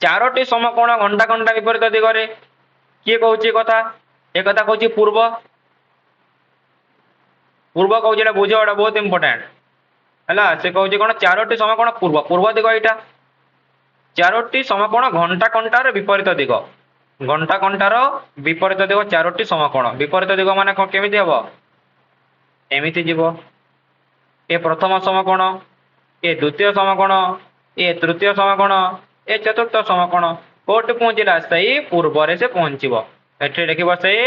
ଚାରୋଟି ସମକୋଣ ଘଣ୍ଟା ଘଣ୍ଟା ବିପରୀତ ଦିଗରେ, କିଏ କହୁଛି କଥା, ଏ କଥା କହୁଛି ପୂର୍ବ। ପୂର୍ବ କହୁଛି, ଏଇଟା ବୁଝ, ଏଇଟା ବହୁତ ଇମ୍ପୋର୍ଟାଣ୍ଟ ହେଲା। ସେ କହୁଛି କ'ଣ ଚାରୋଟି ସମକୋଣ ପୂର୍ବ, ପୂର୍ବ ଦିଗ ଏଇଟା। ଚାରୋଟି ସମକୋଣ ଘଣ୍ଟା ଘଣ୍ଟାର ବିପରୀତ ଦିଗ, ଘଣ୍ଟା ଘଣ୍ଟାର ବିପରୀତ ଦିଗ ଚାରୋଟି ସମକୋଣ। ବିପରୀତ ଦିଗ ମାନେ କ'ଣ କେମିତି ହବ, ଏମିତି ଯିବ। ଏ ପ୍ରଥମ ସମକୋଣ, ଏ ଦ୍ୱିତୀୟ ସମକୋଣ, ଏ ତୃତୀୟ ସମକୋଣ, ଏ ଚତୁର୍ଥ ସମକୋଣ। କୋଉଠି ପହଞ୍ଚିଲା, ସେଇ ପୂର୍ବରେ ସେ ପହଞ୍ଚିବ। ଏଠି ଦେଖିବ ସେଇ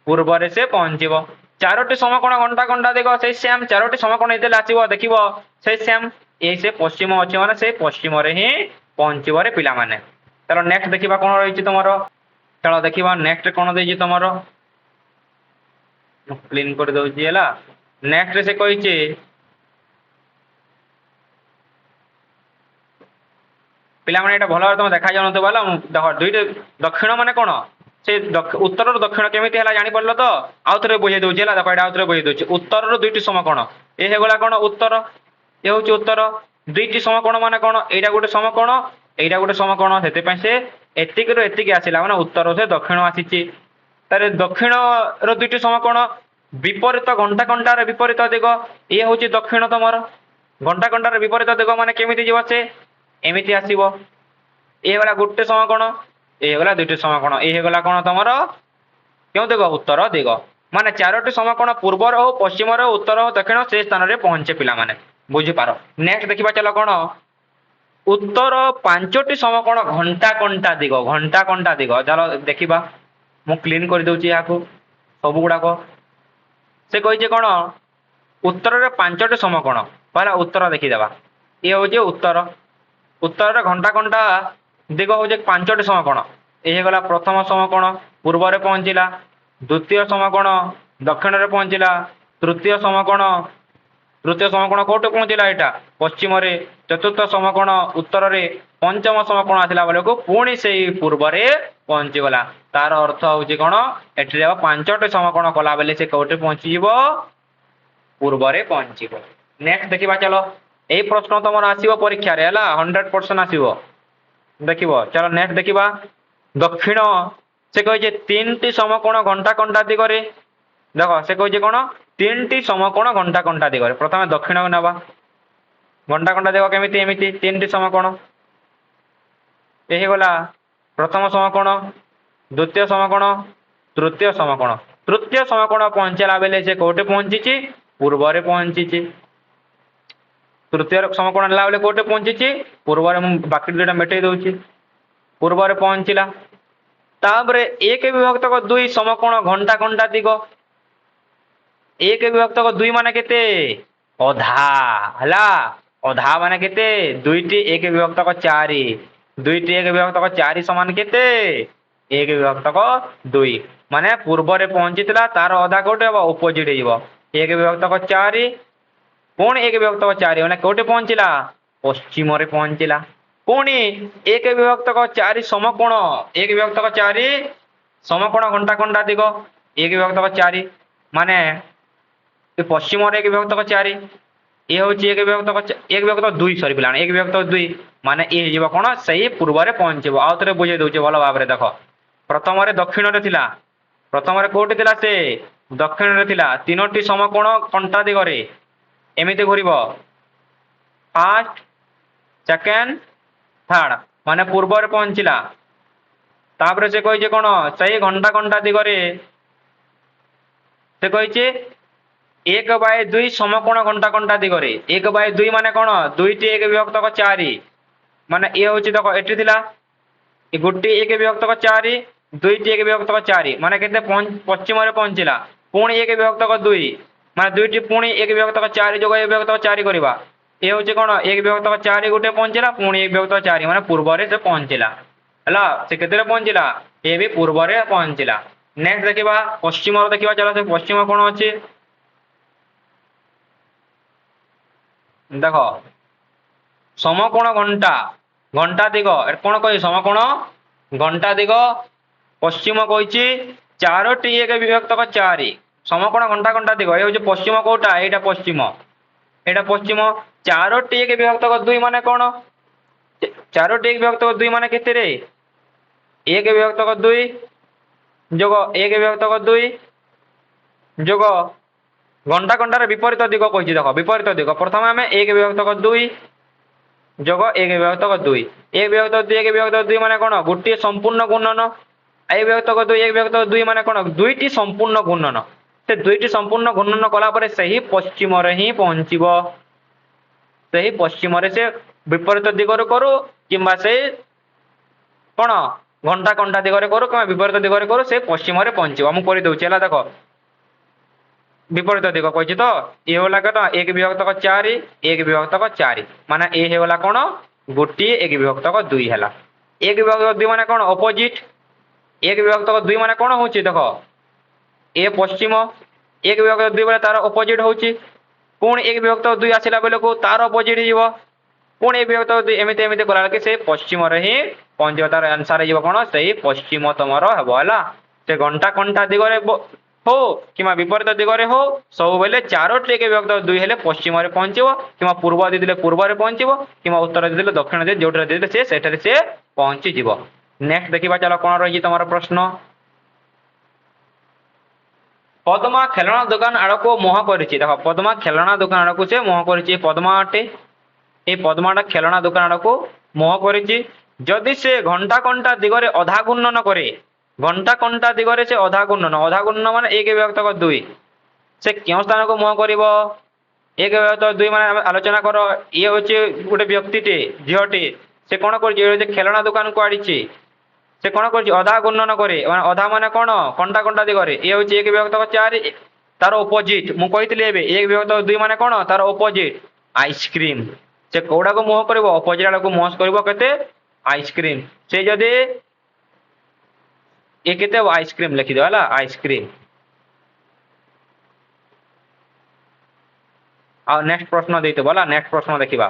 ପୂର୍ବରେ ସେ ପହଞ୍ଚିବ। ଚାରୋଟି ସମକୋଣ ଘଣ୍ଟା ଘଣ୍ଟା ଦିଗ ସେଇ ସେମ୍, ଚାରୋଟି ସମକୋଣ ହେଇଥିଲେ ଆସିବ ଦେଖିବ ସେଇ ସେମ୍। ଏଇ ସେ ପଶ୍ଚିମ ଅଛି ମାନେ ସେଇ ପଶ୍ଚିମରେ ହିଁ ପହଞ୍ଚିବରେ ପିଲାମାନେ। ଚାଲ ନେକ୍ସଟ ଦେଖିବା କ'ଣ ରହିଛି ତମର। ଚାଲ ଦେଖିବା ନେକ୍ସଟ କ'ଣ ଦେଇଛି ତମର, କ୍ଲିନ୍ କରିଦେଉଛି ହେଲା। ନେକ୍ସଟ ସେ କହିଛି ପିଲାମାନେ ଏଇଟା ଭଲ ଭାବରେ ତମେ ଦେଖାଯାଉନଥିବ ହେଲା। ଦେଖ ଦୁଇଟି ଦକ୍ଷିଣ ମାନେ କ'ଣ, ସେ ଉତ୍ତରରୁ ଦକ୍ଷିଣ କେମିତି ହେଲା ଜାଣିପାରିଲ ତ। ଆଉ ଥରେ ବୁଝେଇ ଦେଉଛି ହେଲା। ଦେଖ ଏଇଟା ଆଉ ଥରେ ବୁଝେଇ ଦେଉଛି। ଉତ୍ତରରୁ ଦୁଇଟି ସମକୋଣ, ଏ ହେଇଗଲା କ'ଣ ଉତ୍ତର, ଏ ହେଉଛି ଉତ୍ତର। ଦୁଇଟି ସମକୋଣ ମାନେ କ'ଣ, ଏଇଟା ଗୋଟେ ସମକୋଣ, ଏଇଟା ଗୋଟେ ସମକୋଣ। ସେଥିପାଇଁ ସେ ଏତିକିରୁ ଏତିକି ଆସିଲା ମାନେ ଉତ୍ତର ସେ ଦକ୍ଷିଣ ଆସିଛି। ତାହେଲେ ଦକ୍ଷିଣର ଦୁଇଟି ସମକୋଣ ବିପରୀତ ଘଣ୍ଟା ଘଣ୍ଟାର ବିପରୀତ ଦିଗ, ଇଏ ହେଉଛି ଦକ୍ଷିଣ ତମର। ଘଣ୍ଟା ଘଣ୍ଟାର ବିପରୀତ ଦିଗ ମାନେ କେମିତି ଯିବ, ସେ ଏମିତି ଆସିବ। ଏ ହେଇଗଲା ଗୋଟେ ସମକୋଣ, ଏ ହେଇଗଲା ଦୁଇଟି ସମକୋଣ, ଏ ହେଇଗଲା କ'ଣ ତମର କେଉଁ ଦିଗ, ଉତ୍ତର ଦିଗ। ମାନେ ଚାରୋଟି ସମକୋଣ ପୂର୍ବର ହଉ ପଶ୍ଚିମର ହଉ ଉତ୍ତର ହଉ ଦକ୍ଷିଣ ସେ ସ୍ଥାନରେ ପହଞ୍ଚେ ପିଲାମାନେ, ବୁଝିପାର। ନେକ୍ସଟ ଦେଖିବା ଚାଲ କ'ଣ, ଉତ୍ତର ପାଞ୍ଚଟି ସମକୋଣ ଘଣ୍ଟା ଘଣ୍ଟା ଦିଗ, ଘଣ୍ଟା ଘଣ୍ଟା ଦିଗ। ଚାଲ ଦେଖିବା, ମୁଁ କ୍ଲିନ୍ କରିଦେଉଛି ଏହାକୁ ସବୁ ଗୁଡ଼ାକ। ସେ କହିଛି କ'ଣ ଉତ୍ତରରେ ପାଞ୍ଚଟି ସମକୋଣ, ପହଲା ଉତ୍ତର ଦେଖିଦେବା। ଇଏ ହେଉଛି ଉତ୍ତର, ଉତ୍ତରରେ ଘଣ୍ଟା ଘଣ୍ଟା ଦିଗ ହେଉଛି ପାଞ୍ଚଟି ସମକୋଣ। ଏ ହେଇଗଲା ପ୍ରଥମ ସମକୋଣ, ପୂର୍ବରେ ପହଞ୍ଚିଲା। ଦ୍ୱିତୀୟ ସମକୋଣ ଦକ୍ଷିଣରେ ପହଞ୍ଚିଲା। ତୃତୀୟ ସମକୋଣ ତୃତୀୟ ସମକୋଣ କୋଉଠି ପହଞ୍ଚିଲା ଏଇଟା ପଶ୍ଚିମରେ, ଚତୁର୍ଥ ସମକୋଣ ଉତ୍ତରରେ, ପଞ୍ଚମ ସମକୋଣ ଆସିଲା ବେଳକୁ ପୁଣି ସେଇ ପୂର୍ବରେ ପହଞ୍ଚିଗଲା। ତାର ଅର୍ଥ ହଉଛି କଣ, ଏଠି ପାଞ୍ଚଟି ସମକୋଣ କଲା ବେଲେ ସେ କୋଉଠି ପହଞ୍ଚିଯିବ, ପୂର୍ବରେ ପହଞ୍ଚିବ। ନେକ୍ସଟ ଦେଖିବା ଚାଲ, এই প্রশ্ন তোমার আসিব পরীক্ষার হল 100% আসিব। দেখিব চলো নেক্সট দেখিবা, দক্ষিণ সে কইছে তিনটি সমকোণ ঘণ্টা ঘণ্টা দিগরে। দেখো সে কইছে কোন, তিনটি সমকোণ ঘণ্টা ঘণ্টা দিগরে। প্রথমে দক্ষিণ নেবা, ঘণ্টা ঘণ্টা দিগ কেমিতি, এমিতি তিনটি সমকোণ। এ হইগলা প্রথম সমকোণ, দ্বিতীয় সমকোণ, তৃতীয় সমকোণ। তৃতীয় সমকোণ পৌঁছালা বেলে সে কোটে পৌঁছিছি, পূর্বরে পৌঁছিছি। ତୃତୀୟ ସମକୋଣ ନେଲା ବେଳେ କୋଉଠି ପହଞ୍ଚିଛି, ପୂର୍ବରେ। ମୁଁ ବାକି ଦୁଇଟା ମେଟେଇ ଦଉଛି, ପୂର୍ବରେ ପହଞ୍ଚିଲା। ତାପରେ ଏକ ବିଭକ୍ତକ ଦୁଇ ସମକୋଣ ଘଣ୍ଟା ଘଣ୍ଟା ଦିଗ। ଏକ ବିଭକ୍ତକ ଦୁଇ ମାନେ କେତେ, ଅଧା ହେଲା। ଅଧା ମାନେ କେତେ, ଦୁଇଟି ଏକ ବିଭକ୍ତକ ଚାରି। ଦୁଇଟି ଏକ ବିଭକ୍ତକ ଚାରି ସମାନ କେତେ, ଏକ ବିଭକ୍ତକ ଦୁଇ। ମାନେ ପୂର୍ବରେ ପହଞ୍ଚିଥିଲା, ତାର ଅଧା କୋଉଠି ହବ, ଅପୋଜିଟ ହେଇଯିବ। ଏକ ବିଭକ୍ତକ ଚାରି ପୁଣି ଏକ ବିଭକ୍ତକ ଚାରି ମାନେ କୋଉଠି ପହଞ୍ଚିଲା, ପଶ୍ଚିମରେ ପହଞ୍ଚିଲା। ପୁଣି ଏକ ବିଭକ୍ତକ ଚାରି ସମକୋଣ, ଏକ ବିଭକ୍ତକ ଚାରି ସମକୋଣ ଘଣ୍ଟା ଘଣ୍ଟା ଦିଗ। ଏକ ବିଭକ୍ତକ ଚାରି ମାନେ ପଶ୍ଚିମରେ ଏକ ବିଭକ୍ତକ ଚାରି, ଏ ହଉଛି ଏକ ବିଭକ୍ତକ ଦୁଇ, ସରି ପିଲାମାନେ ଏକ ବିଭକ୍ତକ ଦୁଇ ମାନେ ଏ ହେଇଯିବ କଣ, ସେଇ ପୂର୍ବରେ ପହଞ୍ଚିବ। ଆଉ ଥରେ ବୁଝେଇ ଦଉଛି ଭଲ ଭାବରେ ଦେଖ। ପ୍ରଥମରେ ଦକ୍ଷିଣରେ ଥିଲା, ପ୍ରଥମରେ କୋଉଠି ଥିଲା, ସେ ଦକ୍ଷିଣରେ ଥିଲା। ତିନୋଟି ସମକୋଣ ଘଣ୍ଟା ଦିଗରେ ଏମିତି ଘୁରିବ, ଫାର୍ଷ୍ଟ ସେକେଣ୍ଡ ଥାର୍ଡ ମାନେ ପୂର୍ବରେ ପହଞ୍ଚିଲା। ତାପରେ ସେ କହିଛି କଣ, ସେଇ ଘଣ୍ଟା ଘଣ୍ଟା ଦିଗରେ ସେ କହିଛି ଏକ ବାଇ ଦୁଇ ସମକୋଣ ଘଣ୍ଟା ଘଣ୍ଟା ଦିଗରେ। ଏକ ବାଇ ଦୁଇ ମାନେ କଣ, ଦୁଇଟି ଏକ ବିଭକ୍ତକ ଚାରି ମାନେ ଇଏ ହଉଛି ଦେଖ, ଏଠି ଥିଲା ଗୋଟିଏ ଏକ ବିଭକ୍ତକ ଚାରି, ଦୁଇଟି ଏକ ବିଭକ୍ତକ ଚାରି ମାନେ କେତେ, ପଶ୍ଚିମରେ ପହଞ୍ଚିଲା। ପୁଣି ଏକ ବିଭକ୍ତକ ଦୁଇ ମାନେ ଦୁଇଟି ପୁଣି ଏକ ବିଭକ୍ତକ ଚାରି ଯୋଗ ଏକ ବିଭକ୍ତକ ଚାରି କରିବା। ଏ ହଉଛି କଣ, ଏକ ବିଭକ୍ତକ ଚାରି ଗୋଟେ ପହଞ୍ଚିଲା, ପୁଣି ଏକ ବିଭକ୍ତକ ଚାରି ମାନେ ପୂର୍ବରେ ସେ ପହଞ୍ଚିଲା ହେଲା। ସେ କେତେରେ ପହଞ୍ଚିଲା, ଏ ବି ପୂର୍ବରେ ପହଞ୍ଚିଲା। ନେକ୍ସଟ ଦେଖିବା ପଶ୍ଚିମର, ଦେଖିବା ଚାଲ ସେ ପଶ୍ଚିମ କଣ ଅଛି। ଦେଖ ସମକୋଣ ଘଣ୍ଟା ଘଣ୍ଟା ଦିଗ, କଣ କହିଛି ସମକୋଣ ଘଣ୍ଟା ଦିଗ। ପଶ୍ଚିମ କହିଛି ଚାରୋଟି ଏକ ବିଭକ୍ତକ ଚାରି ସମକୋଣ ଘଣ୍ଟା ଘଣ୍ଟା ଦିଗ। ଏ ହଉଛି ପଶ୍ଚିମ, କୋଉଟା ଏଇଟା ପଶ୍ଚିମ, ଏଇଟା ପଶ୍ଚିମ। ଚାରୋଟି ଏକ ବିଭକ୍ତକ ଦୁଇ ମାନେ କଣ, ଚାରୋଟି ଏକ ବିଭକ୍ତକ ଦୁଇ ମାନେ କେତେରେ, ଏକ ବିଭକ୍ତକ ଦୁଇ ଯୋଗ ଏକ ବିଭକ୍ତକ ଦୁଇ ଯୋଗ ଘଣ୍ଟା ଘଣ୍ଟାର ବିପରୀତ ଦିଗ କହିଛି। ଦେଖ ବିପରୀତ ଦିଗ, ପ୍ରଥମେ ଆମେ ଏକ ବିଭକ୍ତକ ଦୁଇ যোগ এক বিভক্তক দুই। এক বিভক্তক দুই, এক বিভক্তক দুই মানে কোন, গোটিয়ে সম্পূর্ণ গুণন। এক বিভক্তক দুই মানে কোন, দুইটি সম্পূর্ণ গুণন। সে দুইটি সম্পূর্ণ গুণন কলা পরে সেই পশ্চিমরে হি পৌঁছিব। সেই পশ্চিমরে সে বিপরীত দিগরে করু কিংবা সেই কোন ঘণ্টা ঘণ্টা দিগরে করু কিংবা বিপরীত দিগরে করু, সে পশ্চিমরে পৌঁছিব। আমি করে দেউছি ହେଲା ଦେଖ। বিপরীত দিগ কইছি তো, এ হলা কত, এক বিভক্তক চারি, এক বিভক্তক চারি মানে এ হলা কোন, গোটিয়ে এক বিভক্তক দুই হেলা। এক বিভক্তক দুই মানে কোন, অপোজিট। এক বিভক্তক দুই মানে কোন হচ্ছে, দেখ এ পশ্চিম, এক বিভক্তক দুই বেলে তার অপোজিট হচ্ছে। পুଣି এক বিভক্তক দুই আসিলা বেলକୁ তার অপোজিট ହେଇଯିବ। পুଣି এক বিভক্তক দুই এମିତି ଏମିତି କଲା ବେଳକୁ ସେ ପଶ୍ଚିମରେ ହିଁ ପହଞ୍ଚିବ। ତାର ଆନ୍ସର ହେଇଯିବ କଣ, ସେଇ ପଶ୍ଚିମ ତମର ହେବ ହେଲା। ସେ ଘଣ୍ଟା ଘଣ୍ଟା ଦିଗରେ ହଉ କିମ୍ବା ବିପରୀତ ଦିଗରେ ହଉ, ସବୁବେଳେ ଚାରୋଟି ଏକ ବିଭକ୍ତ ଦୁଇ ହେଲେ ପଶ୍ଚିମରେ ପହଞ୍ଚିବ, କିମ୍ବା ପୂର୍ବ ଦେଇଦେଲେ ପୂର୍ବରେ ପହଞ୍ଚିବ, କିମ୍ବା ଉତ୍ତର ଦେଇଦେଲେ ଦକ୍ଷିଣ ଦେଇ ଯୋଉଠାରେ ଦେଇଦେଲେ ସେ ସେଠାରେ ସେ ପହଞ୍ଚିଯିବ। ନେକ୍ସଟ ଦେଖିବା ଚାଲ କଣ ରହିଛି ତମର ପ୍ରଶ୍ନ। ପଦ୍ମା ଖେଳଣା ଦୋକାନ ଆଡ଼କୁ ମୁହଁ କରିଛି। ଦେଖ ପଦ୍ମା ଖେଳଣା ଦୋକାନ ଆଡ଼କୁ ସେ ମୁହଁ କରିଛି। ପଦ୍ମା ଅଟେ, এই পদ্মাটা খেলনা দোকান আড়କୁ মুহ କରିଛି। যদি সে ঘণ্টা ঘণ্টা দিগরে অধা গুণন করে, ঘণ্টা ঘণ্টা দিগরে সে অধা গুণন মানে এক বিভক্তক দুই, সে কেଉଁ স্থানକୁ মুহ କରିବ, ଏକ ବିଭକ୍ତକ ଦୁଇ ମାନେ ଆଲୋଚନା କର। ଇଏ ହଉଛି ଗୋଟେ ବ୍ୟକ୍ତିଟେ, ଝିଅଟେ, ସେ କଣ କରିଛି, ଏ ଖେଳଣା ଦୋକାନକୁ ଆଣିଛି। ସେ କଣ କରିଛି, ଅଧା ଗୁଣନ করে, ମାନେ ଅଧା ମାନେ କଣ, ଘଣ୍ଟା ଘଣ୍ଟା ଦିଗରେ। ଇଏ ହଉଛି ଏକ ବିଭକ୍ତକ ଚାରି, ତାର ଅପୋଜିଟ ମୁଁ କହିଥିଲି ଏବେ। ଏକ ବିଭକ୍ତକ ଦୁଇ ମାନେ କଣ, ତାର ଅପୋଜିଟ ଆଇସ୍କ୍ରିମ। ସେ କୋଉଟାକୁ ମୁହ କରିବ, ଅପୋଜିଟ ଆଡକୁ ମୁହ କରିବ କେତେ, ଆଇସ୍କ୍ରିମ। ସେ ଯଦି ଏ କେତେ ହବ, ଆଇସ୍କ୍ରିମ ଲେଖିଦିଅ ହେଲା, ଆଇସ୍କ୍ରିମ। ଆଉ ନେକ୍ସଟ ପ୍ରଶ୍ନ ଦେଇଥିବ ହେଲା। ନେକ୍ସଟ ପ୍ରଶ୍ନ ଦେଖିବା।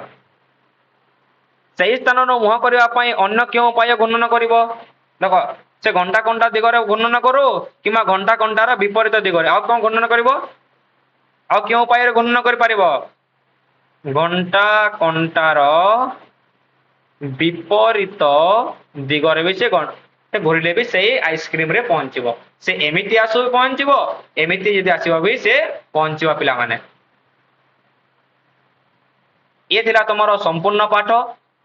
ସେହି ସ୍ଥାନରୁ ମୁହଁ କରିବା ପାଇଁ ଅନ୍ୟ କେଉଁ ଉପାୟ ଘୂର୍ଣ୍ଣନ କରିବ? ଦେଖ ସେ ଘଣ୍ଟା କଣ୍ଟା ଦିଗରେ ଘୂର୍ଣ୍ଣନ କରୁ କିମ୍ବା ଘଣ୍ଟା କଣ୍ଟାର ବିପରୀତ ଦିଗରେ, ଆଉ କ'ଣ ଘୂର୍ଣ୍ଣନ କରିବ? ଆଉ କେଉଁ ଉପାୟରେ ଘୂର୍ଣ୍ଣନ କରିପାରିବ? ଘଣ୍ଟା କଣ୍ଟାର ବିପରୀତ ଦିଗରେ ବି ସେ ଘୂରିଲେ ବି ସେଇ ଆଇସ୍କ୍ରିମରେ ପହଞ୍ଚିବ। ସେ ଏମିତି ଆସୁ ବି ପହଞ୍ଚିବ, ଏମିତି ଯଦି ଆସିବ ବି ସେ ପହଞ୍ଚିବ ପିଲାମାନେ। ଇଏ ଥିଲା ତମର ସମ୍ପୂର୍ଣ୍ଣ ପାଠ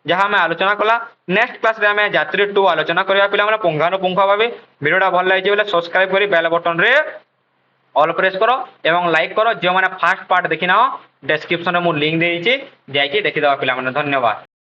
ଯାହା ଆମେ ଆଲୋଚନା କଲା। ନେକ୍ସଟ କ୍ଲାସରେ ଆମେ ଯାତ୍ରୀ 2 ଆଲୋଚନା କରିବା ପିଲାମାନେ ପୁଙ୍ଖାନୁପୁଙ୍ଖ ଭାବେ। ଭିଡ଼ିଓଟା ଭଲ ଲାଗିଛି ବୋଲେ ସବସ୍କ୍ରାଇବ କରି ବେଲ ବଟନରେ ଅଲ୍ ପ୍ରେସ୍ କର ଏବଂ ଲାଇକ୍ କର। ଯେଉଁମାନେ ଫାଷ୍ଟ ପାର୍ଟ ଦେଖିନାହ ଡେସ୍କ୍ରିପସନରେ ମୁଁ ଲିଙ୍କ ଦେଇଛି, ଯାଇକି ଦେଖିଦେବା ପିଲାମାନେ। ଧନ୍ୟବାଦ।